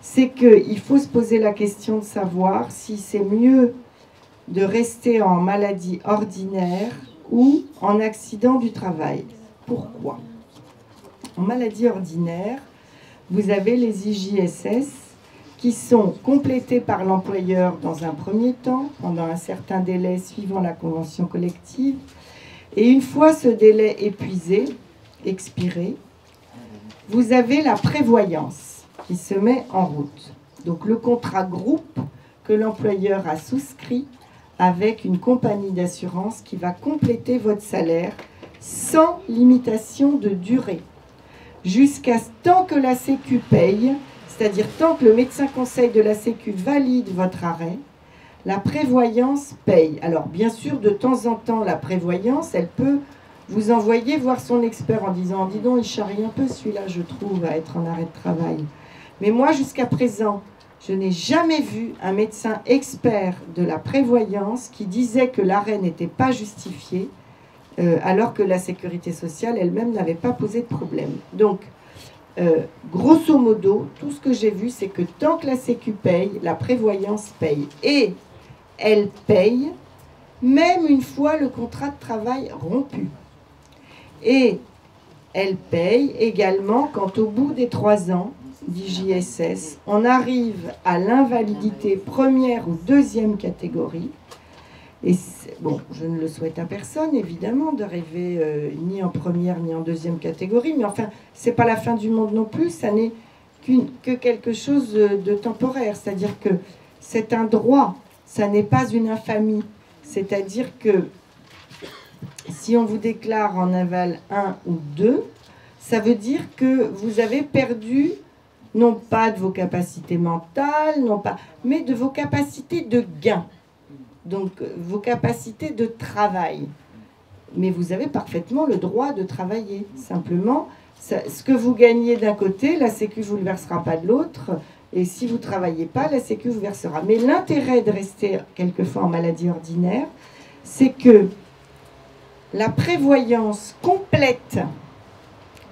C'est qu'il faut se poser la question de savoir si c'est mieux de rester en maladie ordinaire ou en accident du travail. Pourquoi? En maladie ordinaire, vous avez les IJSS qui sont complétés par l'employeur dans un premier temps, pendant un certain délai suivant la convention collective. Et une fois ce délai épuisé, expiré, vous avez la prévoyance qui se met en route. Donc le contrat groupe que l'employeur a souscrit avec une compagnie d'assurance qui va compléter votre salaire sans limitation de durée. Jusqu'à tant que la Sécu paye, c'est-à-dire tant que le médecin conseil de la Sécu valide votre arrêt, la prévoyance paye. Alors bien sûr, de temps en temps, la prévoyance, elle peut vous envoyer voir son expert en disant « Dis donc, il charrie un peu celui-là, je trouve, à être en arrêt de travail. » Mais moi, jusqu'à présent, je n'ai jamais vu un médecin expert de la prévoyance qui disait que l'arrêt n'était pas justifié, alors que la sécurité sociale elle-même n'avait pas posé de problème. Donc, grosso modo, tout ce que j'ai vu, c'est que tant que la Sécu paye, la prévoyance paye. Et elle paye même une fois le contrat de travail rompu. Et elle paye également quand au bout des 3 ans d'IJSS, on arrive à l'invalidité première ou deuxième catégorie. Et bon, je ne le souhaite à personne, évidemment, d'arriver ni en première ni en deuxième catégorie, mais enfin, c'est pas la fin du monde non plus, ça n'est que quelque chose de temporaire, c'est-à-dire que c'est un droit, ça n'est pas une infamie, c'est-à-dire que si on vous déclare en aval 1 ou 2, ça veut dire que vous avez perdu non pas de vos capacités mentales, non pas, mais de vos capacités de gain. Donc, vos capacités de travail. Mais vous avez parfaitement le droit de travailler. Simplement, ce que vous gagnez d'un côté, la Sécu ne vous le versera pas de l'autre. Et si vous ne travaillez pas, la Sécu vous versera. Mais l'intérêt de rester quelquefois en maladie ordinaire, c'est que la prévoyance complète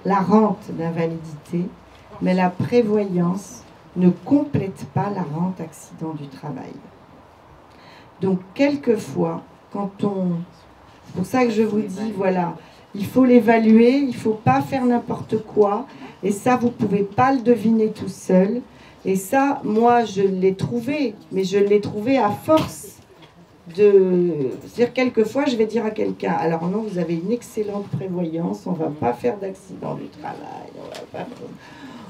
la rente d'invalidité, mais la prévoyance ne complète pas la rente accident du travail. Donc, quelquefois, quand on... C'est pour ça que je vous dis, voilà, il faut l'évaluer, il ne faut pas faire n'importe quoi. Et ça, vous ne pouvez pas le deviner tout seul. Et ça, moi, je l'ai trouvé, mais je l'ai trouvé à force de... C'est-à-dire, quelquefois, je vais dire à quelqu'un, alors non, vous avez une excellente prévoyance, on ne va pas faire d'accident du travail,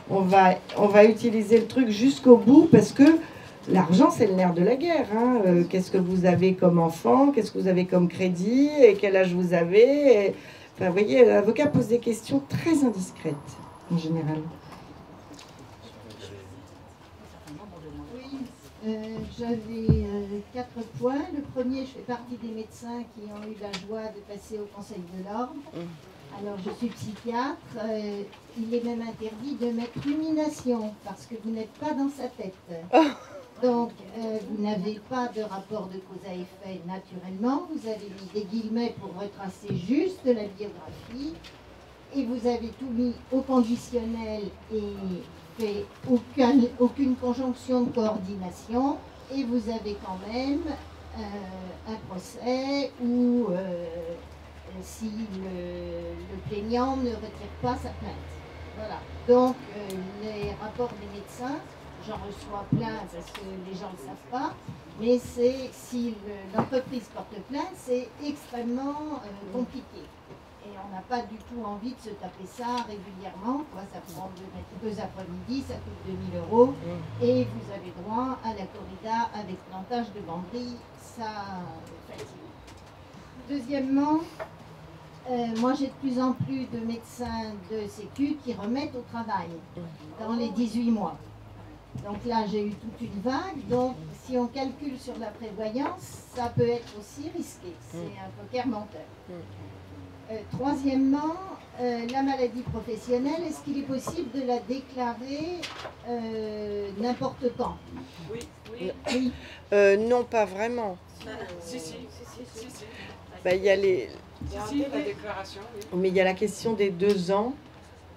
on va utiliser le truc jusqu'au bout, parce que l'argent, c'est le nerf de la guerre. Hein. Qu'est-ce que vous avez comme enfant? Qu'est-ce que vous avez comme crédit? Et quel âge vous avez? Enfin, vous voyez, l'avocat pose des questions très indiscrètes, en général. J'avais 4 points. Le premier, je fais partie des médecins qui ont eu la joie de passer au Conseil de l'Ordre. Alors, je suis psychiatre. Il est même interdit de mettre rumination parce que vous n'êtes pas dans sa tête. Donc, vous n'avez pas de rapport de cause à effet naturellement. Vous avez mis des guillemets pour retracer juste la biographie. Et vous avez tout mis au conditionnel et fait aucune conjonction de coordination. Et vous avez quand même un procès où si le plaignant ne retire pas sa plainte. Voilà. Donc, les rapports des médecins, j'en reçois plein parce que les gens ne le savent pas, mais c'est si l'entreprise porte plainte, c'est extrêmement compliqué. Et on n'a pas du tout envie de se taper ça régulièrement. Quoi. Ça prend 2 après-midi, ça coûte 2000 €, et vous avez droit à la corrida avec plantage de banderilles. Ça fatigue. Deuxièmement, moi j'ai de plus en plus de médecins de Sécu qui remettent au travail dans les 18 mois. Donc là, j'ai eu toute une vague. Donc, si on calcule sur la prévoyance, ça peut être aussi risqué. C'est un poker menteur. Troisièmement, la maladie professionnelle, est-ce qu'il est possible de la déclarer n'importe quand? Oui. Non, pas vraiment. Si. Il y a les... la déclaration. Oui. Mais il y a la question des 2 ans,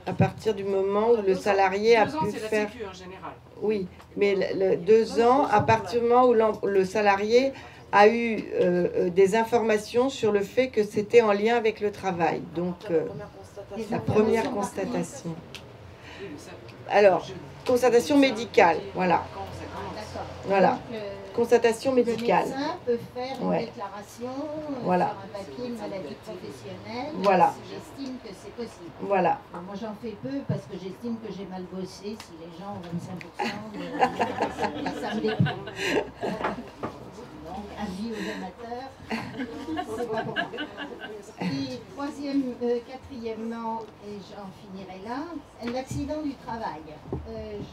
à partir du moment où le salarié a pu faire... C'est la Sécu en général. Oui, mais 2 ans, à partir du moment où le salarié a eu des informations sur le fait que c'était en lien avec le travail. Donc, la première constatation. Alors, constatation médicale, voilà. Voilà. Constatation médicale. Le médecin peut faire une déclaration sur un papier, une maladie professionnelle, voilà. si j'estime que c'est possible. Voilà. Alors moi j'en fais peu parce que j'estime que j'ai mal bossé. Si les gens ont 25%, ça me déprime. Donc avis aux amateurs, c'est pas bon. Et quatrièmement, et j'en finirai là, l'accident du travail.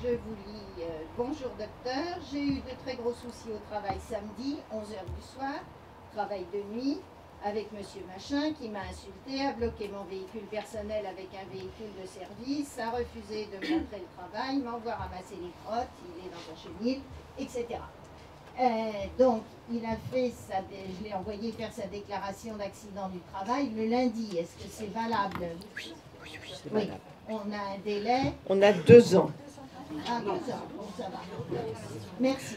Je vous lis. Bonjour docteur, j'ai eu de très gros soucis au travail samedi, 11h du soir, travail de nuit, avec monsieur machin qui m'a insulté, a bloqué mon véhicule personnel avec un véhicule de service, a refusé de me montrer le travail, m'envoie ramasser les crottes, il est dans un chenil, etc. Donc, il a fait je l'ai envoyé faire sa déclaration d'accident du travail le lundi. Est-ce que c'est valable? Oui, c'est valable. On a un délai? On a 2 ans. Ah, 2 ans, bon, ça va. Merci.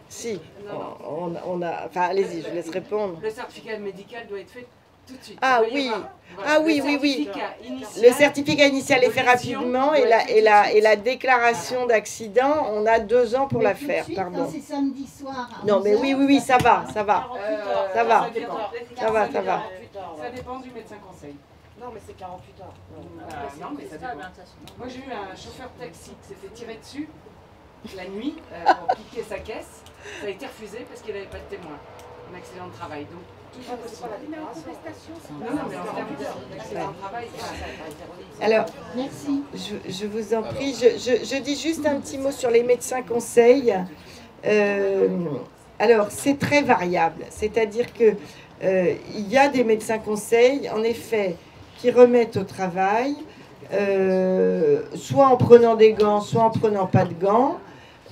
Si, on a... Enfin, allez-y, je laisse répondre. Le certificat médical doit être fait tout de suite. Ah oui, oui. Initial, le certificat initial est fait rapidement et la déclaration d'accident, on a 2 ans pour la faire, pardon. Quand c'est samedi soir. Non, mais oui, ça va. Ça va. Ça dépend du médecin conseil. Non, mais c'est 48 heures. Non, mais ça dépend. Moi, j'ai eu un chauffeur taxi qui s'est fait tirer dessus la nuit pour piquer sa caisse. Ça a été refusé parce qu'il n'avait pas de témoin. Un accident de travail. Donc, tout est possible. Non, mais en termes d'accident de travail, alors, merci. Je vous en prie. Je dis juste un petit mot sur les médecins conseils. Alors, c'est très variable. C'est-à-dire que il y a des médecins conseils, en effet, qui remettent au travail soit en prenant des gants, soit en prenant pas de gants.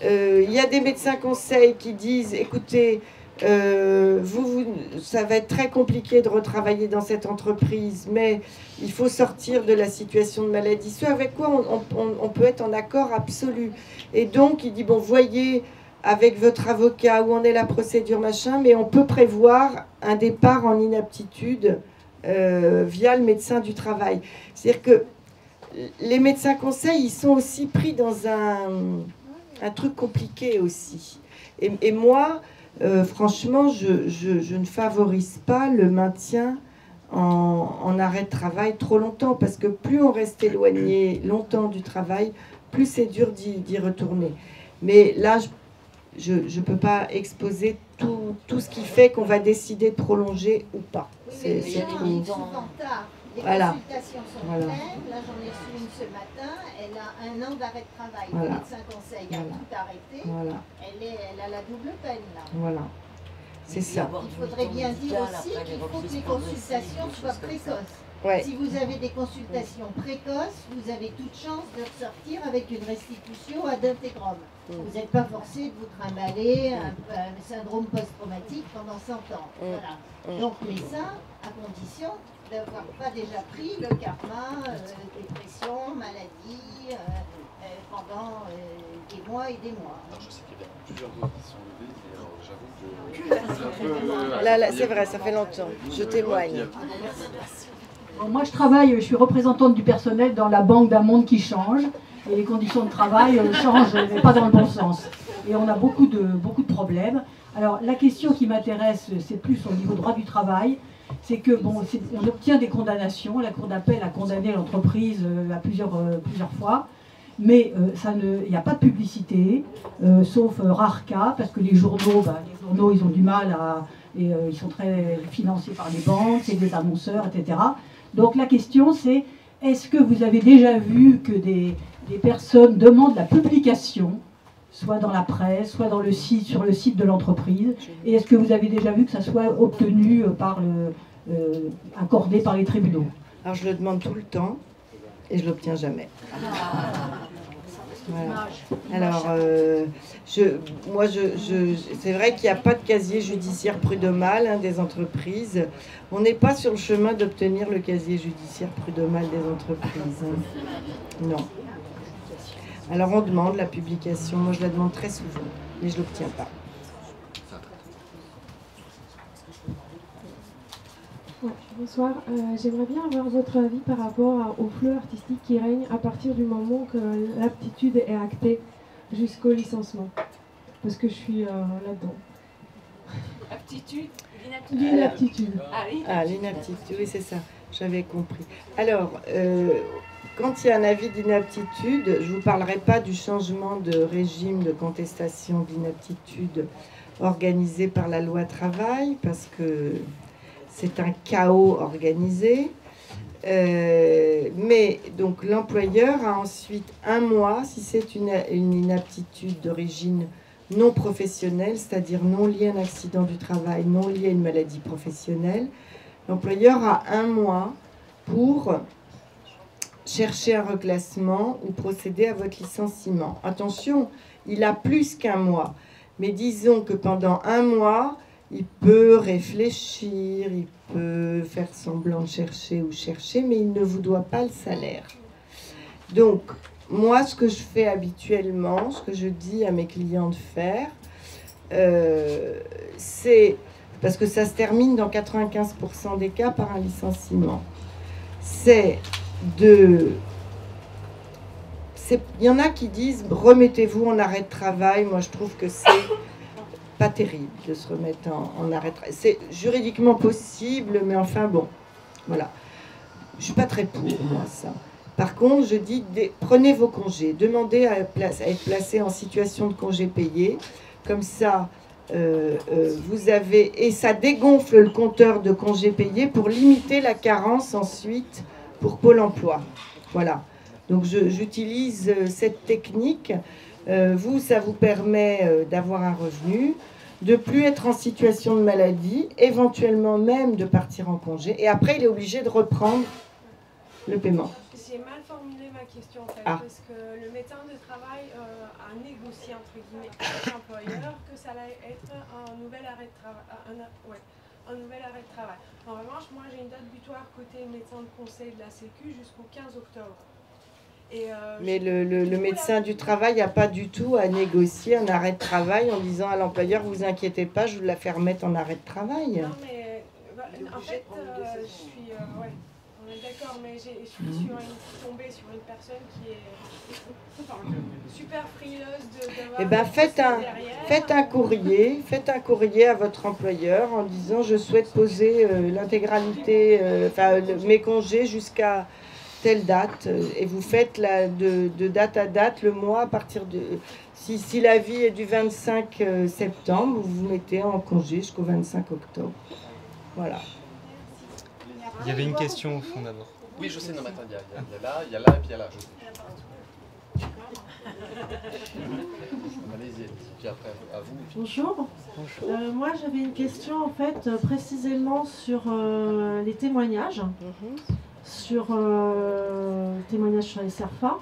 Il y a des médecins conseils qui disent, écoutez, ça va être très compliqué de retravailler dans cette entreprise, mais il faut sortir de la situation de maladie, ce avec quoi on peut être en accord absolu. Et donc, il dit, bon, voyez avec votre avocat où en est la procédure, machin, mais on peut prévoir un départ en inaptitude via le médecin du travail. C'est-à-dire que les médecins conseils, ils sont aussi pris dans un truc compliqué aussi. Et moi, franchement, je ne favorise pas le maintien en arrêt de travail trop longtemps, parce que plus on reste éloigné longtemps du travail, plus c'est dur d'y retourner. Mais là, je ne peux pas exposer tout ce qui fait qu'on va décider de prolonger ou pas. C'est tout. Souvent tard. Les consultations sont pleines. Là, j'en ai reçu une ce matin. Elle a 1 an d'arrêt de travail. Le médecin conseil a tout arrêté. Elle a la double peine, là. Voilà. C'est ça. Il faudrait bien dire aussi qu'il faut que les consultations soient précoces. Ouais. Si vous avez des consultations précoces, vous avez toute chance de ressortir avec une restitution ad intégrum. Vous n'êtes pas forcé de vous trimballer un syndrome post-traumatique pendant 100 ans. Voilà. Donc, mais ça, à condition d'avoir pas déjà pris le karma, dépression, maladie, pendant des mois et des mois. Alors, je sais qu'il y a plusieurs doigts qui sont levés, et j'avoue que... Là, c'est vrai, ça fait longtemps. Je témoigne. Bon, moi, je suis représentante du personnel dans la banque d'un monde qui change. Et les conditions de travail changent, mais pas dans le bon sens. Et on a beaucoup de problèmes. Alors, la question qui m'intéresse, c'est plus au niveau droit du travail. C'est que, bon, on obtient des condamnations. La Cour d'appel a condamné l'entreprise à plusieurs fois. Mais il n'y a pas de publicité, sauf rares cas, parce que les journaux, ils ont du mal ils sont très financés par les banques, c'est des annonceurs, etc. Donc la question c'est, est-ce que vous avez déjà vu que des personnes demandent la publication, soit dans la presse, soit sur le site de l'entreprise, et est-ce que vous avez déjà vu que ça soit obtenu accordé par les tribunaux? Alors je le demande tout le temps, et je l'obtiens jamais. Voilà. Alors, c'est vrai qu'il n'y a pas de casier judiciaire prud'homal des entreprises. On n'est pas sur le chemin d'obtenir le casier judiciaire prud'homal des entreprises. Non. Alors, on demande la publication. Moi, je la demande très souvent, mais je ne l'obtiens pas. Bonsoir, j'aimerais bien avoir votre avis par rapport au flou artistique qui règne à partir du moment que l'aptitude est actée jusqu'au licenciement. Parce que je suis là-dedans. Aptitude, l'inaptitude. L'inaptitude, oui c'est ça, j'avais compris. Alors, quand il y a un avis d'inaptitude, je ne vous parlerai pas du changement de régime de contestation d'inaptitude organisé par la loi travail, parce que c'est un chaos organisé. Mais donc l'employeur a ensuite 1 mois, si c'est une inaptitude d'origine non professionnelle, c'est-à-dire non liée à un accident du travail, non liée à une maladie professionnelle, l'employeur a 1 mois pour chercher un reclassement ou procéder à votre licenciement. Attention, il a plus qu'1 mois, mais disons que pendant 1 mois, il peut réfléchir, il peut faire semblant de chercher ou chercher, mais il ne vous doit pas le salaire. Donc, moi, ce que je fais habituellement, ce que je dis à mes clients de faire, c'est, parce que ça se termine dans 95% des cas par un licenciement, il y en a qui disent, remettez-vous en arrêt de travail. Moi, je trouve que c'est pas terrible de se remettre en arrêt de travail. C'est juridiquement possible, mais enfin bon, voilà. Je suis pas très pour, moi, ça. Par contre, je dis, prenez vos congés, demandez à être placé en situation de congé payé. Comme ça, vous avez... Et ça dégonfle le compteur de congés payés pour limiter la carence ensuite pour Pôle emploi. Voilà. Donc, j'utilise cette technique. Vous, ça vous permet d'avoir un revenu, de plus être en situation de maladie, éventuellement même de partir en congé. Et après, il est obligé de reprendre le paiement. Si j'ai mal formulé ma question en fait, parce que le médecin de travail a négocié entre guillemets avec l'employeur que ça allait être un nouvel arrêt de travail. Un nouvel arrêt de travail. En revanche, moi j'ai une date butoir côté médecin de conseil de la Sécu jusqu'au 15 octobre. Et, mais le médecin du travail n'a pas du tout à négocier un arrêt de travail en disant à l'employeur, vous inquiétez pas, je vous la fais remettre en arrêt de travail. Non mais en fait, je suis... ouais. On est d'accord, mais je suis tombée sur une personne qui est super frileuse de... Eh bien, faites un courrier à votre employeur en disant je souhaite poser l'intégralité, mes congés jusqu'à telle date, et vous faites de date à date le mois à partir de... Si la vie est du 25 septembre, vous vous mettez en congé jusqu'au 25 octobre. Voilà. Il y avait une question au fond d'abord. Oui, je sais, non, mais attends, il y a là, et puis il y a là, je sais. Allez-y, puis après, à vous. Bonjour. Moi, j'avais une question, en fait, précisément sur les témoignages, sur témoignages sur les CERFA,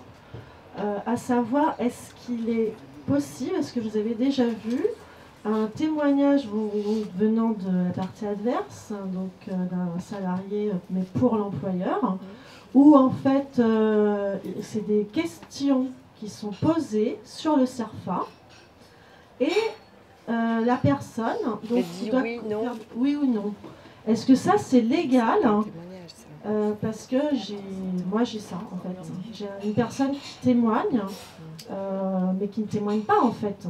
à savoir, est-ce qu'il est possible, est-ce que vous avez déjà vu un témoignage venant de la partie adverse, donc d'un salarié, mais pour l'employeur, où en fait c'est des questions qui sont posées sur le CERFA et la personne donc, doit faire oui ou non. Est-ce que ça c'est légal parce que moi j'ai ça en fait. J'ai une personne qui témoigne, mais qui ne témoigne pas en fait.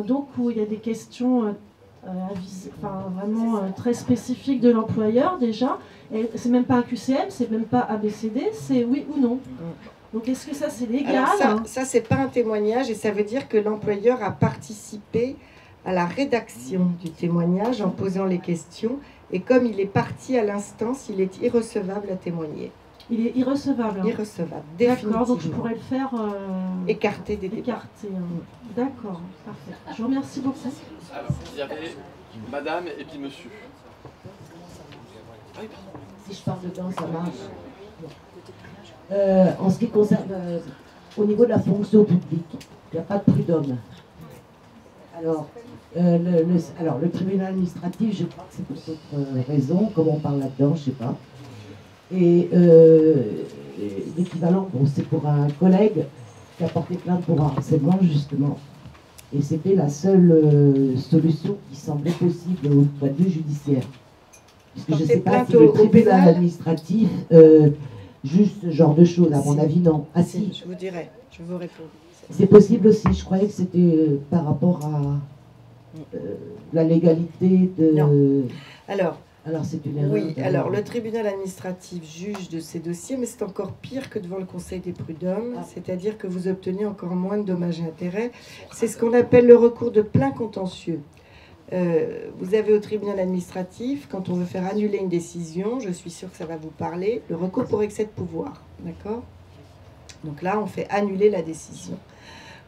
Donc où il y a des questions vraiment très spécifiques de l'employeur déjà. Et c'est même pas un QCM, c'est même pas ABCD, c'est oui ou non. Donc est-ce que ça c'est légal? Alors ça c'est pas un témoignage et ça veut dire que l'employeur a participé à la rédaction du témoignage en posant les questions. Et comme il est parti à l'instance, il est irrecevable à témoigner. Il est irrecevable. Irrecevable, définitivement. D'accord, donc je pourrais le faire... écarter des débats. Écarter. D'accord, parfait. Je vous remercie beaucoup. Alors, il y avait madame et puis monsieur. Si je parle dedans, ça marche. En ce qui concerne, au niveau de la fonction publique, il n'y a pas de prud'homme. Alors, le tribunal administratif, je crois que c'est pour d'autres raisons, comme on parle là-dedans, je ne sais pas. Et l'équivalent, bon, c'est pour un collègue qui a porté plainte pour harcèlement, justement. Et c'était la seule solution qui semblait possible au point de vue judiciaire. Puisque je ne sais pas si le tribunal administratif juste ce genre de choses, à mon avis, non. Ah si, je vous dirai, je vous réponds. C'est possible aussi, je croyais que c'était par rapport à la légalité de... Non. Alors c'est une erreur. Oui, alors le tribunal administratif juge de ces dossiers, mais c'est encore pire que devant le conseil des prud'hommes, c'est-à-dire que vous obtenez encore moins de dommages et intérêts. C'est ce qu'on appelle le recours de plein contentieux. Vous avez au tribunal administratif, quand on veut faire annuler une décision, je suis sûre que ça va vous parler, le recours pour excès de pouvoir, d'accord? Donc là, on fait annuler la décision.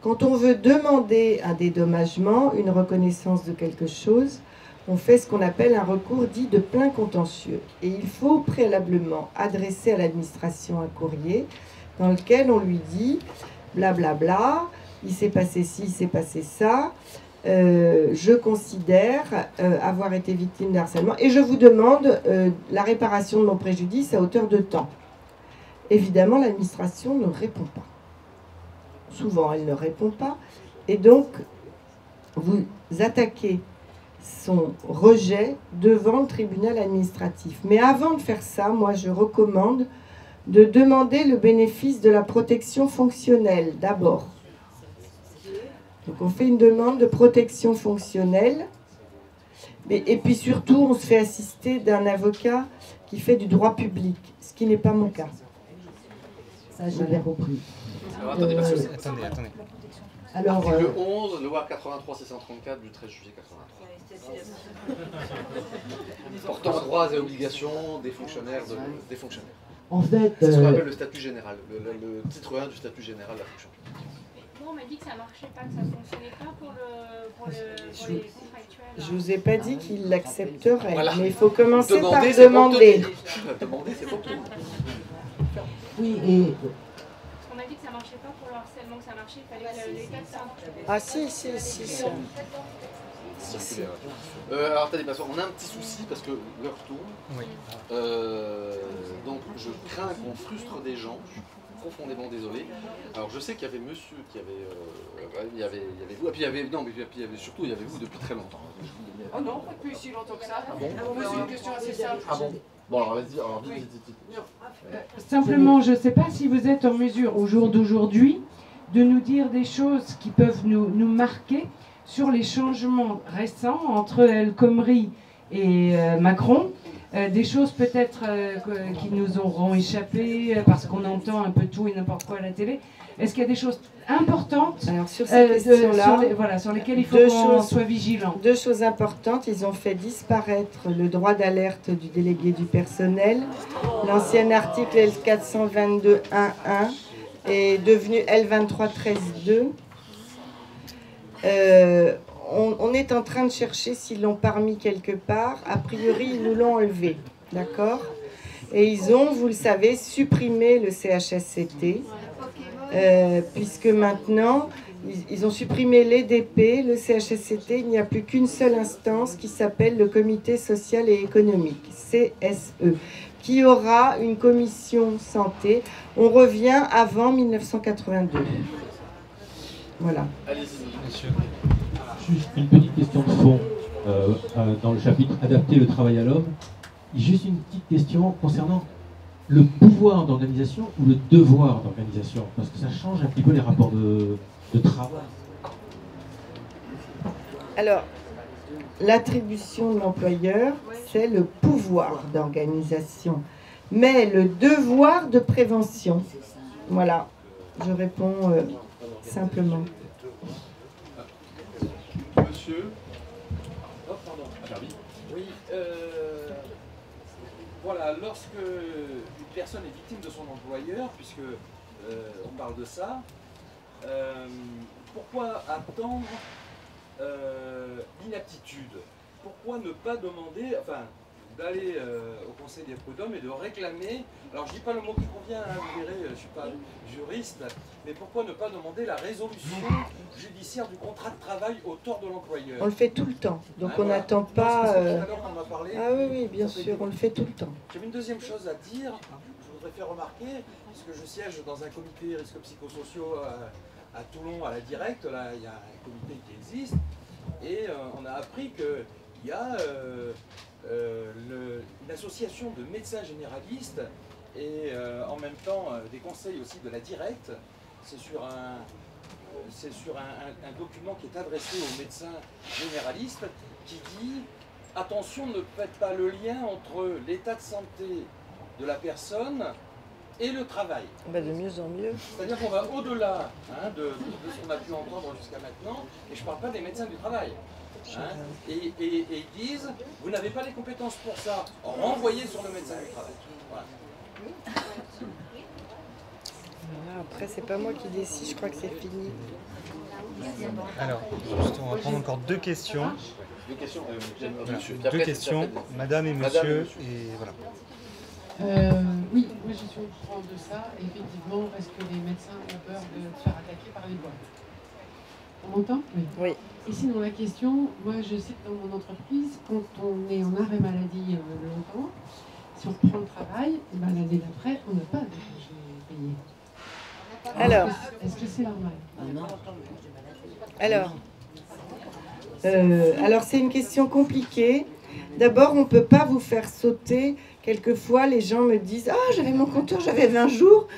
Quand on veut demander un dédommagement, une reconnaissance de quelque chose, on fait ce qu'on appelle un recours dit de plein contentieux. Et il faut préalablement adresser à l'administration un courrier dans lequel on lui dit blablabla, il s'est passé ci, il s'est passé ça, je considère avoir été victime de harcèlement et je vous demande la réparation de mon préjudice à hauteur de temps. Évidemment, l'administration ne répond pas. Souvent, elle ne répond pas. Et donc, vous attaquez son rejet devant le tribunal administratif. Mais avant de faire ça, moi, je recommande de demander le bénéfice de la protection fonctionnelle d'abord. Donc, on fait une demande de protection fonctionnelle. Et puis surtout, on se fait assister d'un avocat qui fait du droit public, ce qui n'est pas mon cas. Ça, j'ai bien compris. Alors, attendez, parce que attendez. Alors, article 11, loi 83-634 du 13 juillet 83. Portant droits et obligations des fonctionnaires. En fait, c'est ce qu'on appelle le statut général, le titre 1 du statut général de la fonction publique. Bon, on m'a dit que ça marchait pas, que ça fonctionnait pas pour les contractuels. Je vous ai pas dit qu'il l'accepterait, voilà. Mais il faut commencer par demander. demander. Demander, c'est pour tout. Oui, et... Parce qu'on a dit que ça marchait pas pour le harcèlement, que ça marchait, il fallait que l'État ça. Ah si. Alors attendez, parce qu'on a un petit souci parce que l'heure tourne. Oui. Donc je crains qu'on frustre des gens. Je suis profondément désolé. Alors je sais qu'il y avait monsieur qui avait, il y avait vous, et puis il y avait surtout il y avait vous depuis très longtemps. Oh non, pas depuis si longtemps que ça. Ah bon? C'est une question assez simple. Ah bon? Bon alors vas-y, alors vite. Simplement, je ne sais pas si vous êtes en mesure au jour d'aujourd'hui de nous dire des choses qui peuvent nous marquer sur les changements récents entre El Khomri et Macron, des choses peut-être qui nous auront échappé parce qu'on entend un peu tout et n'importe quoi à la télé. Est-ce qu'il y a des choses importantes sur ces questions-là, sur lesquelles il faut qu'on soit vigilant? Deux choses importantes. Ils ont fait disparaître le droit d'alerte du délégué du personnel. L'ancien article L422.1.1 est devenu L2313.2. On est en train de chercher s'ils l'ont parmi quelque part. A priori, ils nous l'ont enlevé. D'accord? Et ils ont, vous le savez, supprimé le CHSCT. Puisque maintenant, ils ont supprimé l'EDP, le CHSCT. Il n'y a plus qu'une seule instance qui s'appelle le Comité social et économique, CSE, qui aura une commission santé. On revient avant 1982. Voilà. Allez-y, monsieur. Juste une petite question de fond dans le chapitre Adapter le travail à l'homme. Juste une petite question concernant le pouvoir d'organisation ou le devoir d'organisation, parce que ça change un petit peu les rapports de travail. Alors, l'attribution de l'employeur, c'est le pouvoir d'organisation, mais le devoir de prévention. Voilà, je réponds simplement. Monsieur. Oh, pardon. Oui, voilà, lorsque une personne est victime de son employeur, puisque on parle de ça, pourquoi attendre l'inaptitude? Pourquoi ne pas demander, d'aller au Conseil des prud'hommes et de réclamer, alors je ne dis pas le mot qui convient, hein, vous verrez, je ne suis pas juriste, mais pourquoi ne pas demander la résolution judiciaire du contrat de travail au tort de l'employeur? On le fait tout le temps, donc on n'attend pas... Ah oui, bien sûr, on le fait tout le temps. J'avais une deuxième chose à dire, je voudrais faire remarquer, puisque je siège dans un comité risques psychosociaux à Toulon, à la Directe, là il y a un comité qui existe, et on a appris qu'il y a une association de médecins généralistes et en même temps des conseils aussi de la Directe. C'est sur un document qui est adressé aux médecins généralistes qui dit « Attention, ne faites pas le lien entre l'état de santé de la personne et le travail. » De mieux en mieux. C'est-à-dire qu'on va au-delà de ce qu'on a pu entendre jusqu'à maintenant, et je ne parle pas des médecins du travail. Et ils disent, vous n'avez pas les compétences pour ça, renvoyez sur le médecin du travail. Voilà. Après, c'est pas moi qui décide, je crois que c'est fini. Alors, on va prendre encore deux questions. Deux questions, deux questions, madame et monsieur, et voilà. Oui, moi je suis au courant de ça. Effectivement, est-ce que les médecins ont peur de se faire attaquer par les boîtes? On m'entend? Oui. Et sinon, la question, moi je sais que dans mon entreprise, quand on est en arrêt maladie longtemps, si on reprend le travail, l'année d'après, on n'a pas de congé payé. Alors, est-ce que c'est normal? Alors c'est une question compliquée. D'abord, on ne peut pas vous faire sauter. Quelquefois, les gens me disent « Ah, j'avais mon compteur, j'avais 20 jours.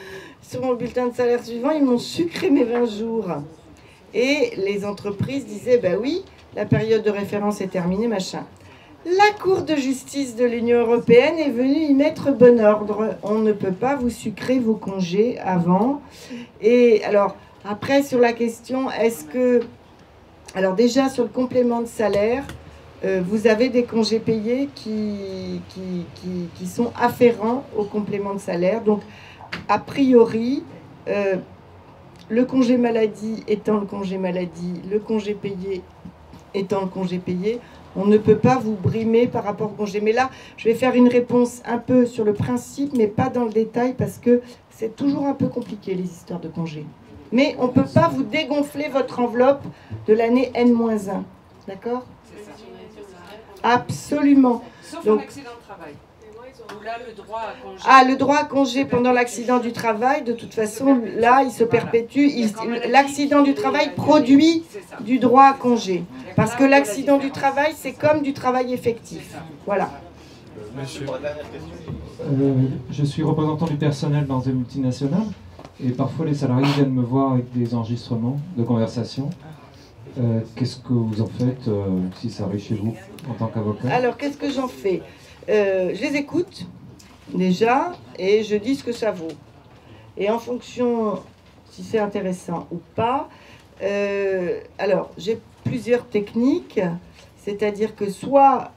Sur mon bulletin de salaire suivant, ils m'ont sucré mes 20 jours. » Et les entreprises disaient « Ben oui, la période de référence est terminée, machin. » La Cour de justice de l'Union européenne est venue y mettre bon ordre. On ne peut pas vous sucrer vos congés avant. Et alors, après, sur la question, est-ce que... Alors déjà, sur le complément de salaire, vous avez des congés payés qui sont afférents au complément de salaire. Donc, a priori, le congé maladie étant le congé maladie, le congé payé étant le congé payé, On ne peut pas vous brimer par rapport au congé. Mais là, je vais faire une réponse un peu sur le principe, mais pas dans le détail, parce que c'est toujours un peu compliqué, les histoires de congés. Mais on ne peut pas vous dégonfler votre enveloppe de l'année N-1. D'accord? Absolument. Sauf en accident de travail. Où là, le droit à congé... Ah, le droit à congé pendant l'accident du travail, de toute façon, là, il se perpétue. L'accident du travail produit du droit à congé. Parce que l'accident du travail, c'est comme du travail effectif. Voilà. Monsieur. Je suis représentant du personnel dans une multinationale et parfois les salariés viennent me voir avec des enregistrements de conversation. Qu'est-ce que vous en faites si ça arrive chez vous en tant qu'avocat? Alors, qu'est-ce que j'en fais? Je les écoute déjà et je dis ce que ça vaut. Et en fonction si c'est intéressant ou pas, alors j'ai plusieurs techniques, c'est-à-dire que soit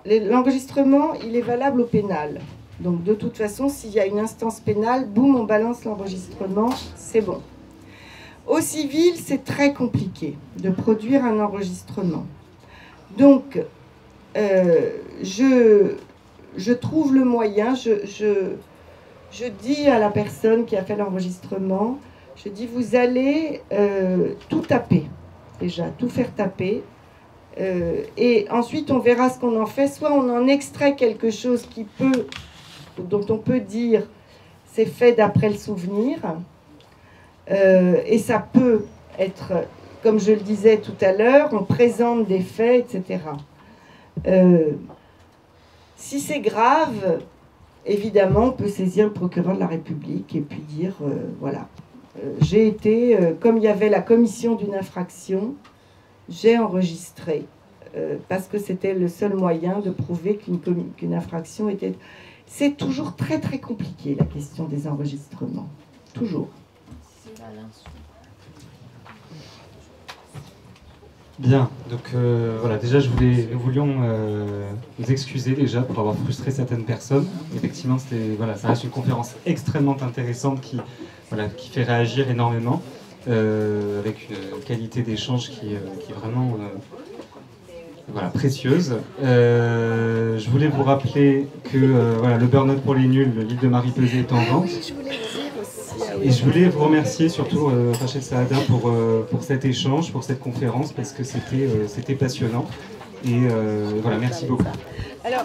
l'enregistrement il est valable au pénal. Donc de toute façon, s'il y a une instance pénale, boum, on balance l'enregistrement, c'est bon. Au civil, c'est très compliqué de produire un enregistrement. Donc, je trouve le moyen, je dis à la personne qui a fait l'enregistrement, je dis vous allez tout taper, déjà, tout faire taper, et ensuite on verra ce qu'on en fait, soit on en extrait quelque chose dont on peut dire c'est fait d'après le souvenir, et ça peut être, comme je le disais tout à l'heure, on présente des faits, etc. Si c'est grave, évidemment, on peut saisir le procureur de la République et puis dire, voilà, j'ai été, comme il y avait la commission d'une infraction, j'ai enregistré, parce que c'était le seul moyen de prouver qu'une infraction était... C'est toujours très très compliqué, la question des enregistrements. Toujours. Bien, donc voilà, déjà nous voulions nous excuser déjà pour avoir frustré certaines personnes. Effectivement, ça reste une conférence extrêmement intéressante qui fait réagir énormément, avec une qualité d'échange qui est vraiment précieuse. Je voulais vous rappeler que le Burn-out pour les nuls, le livre de Marie Peset est en vente. Et je voulais vous remercier surtout, Rachel Saada, pour cet échange, pour cette conférence, parce que c'était passionnant. Et voilà, merci beaucoup. Alors...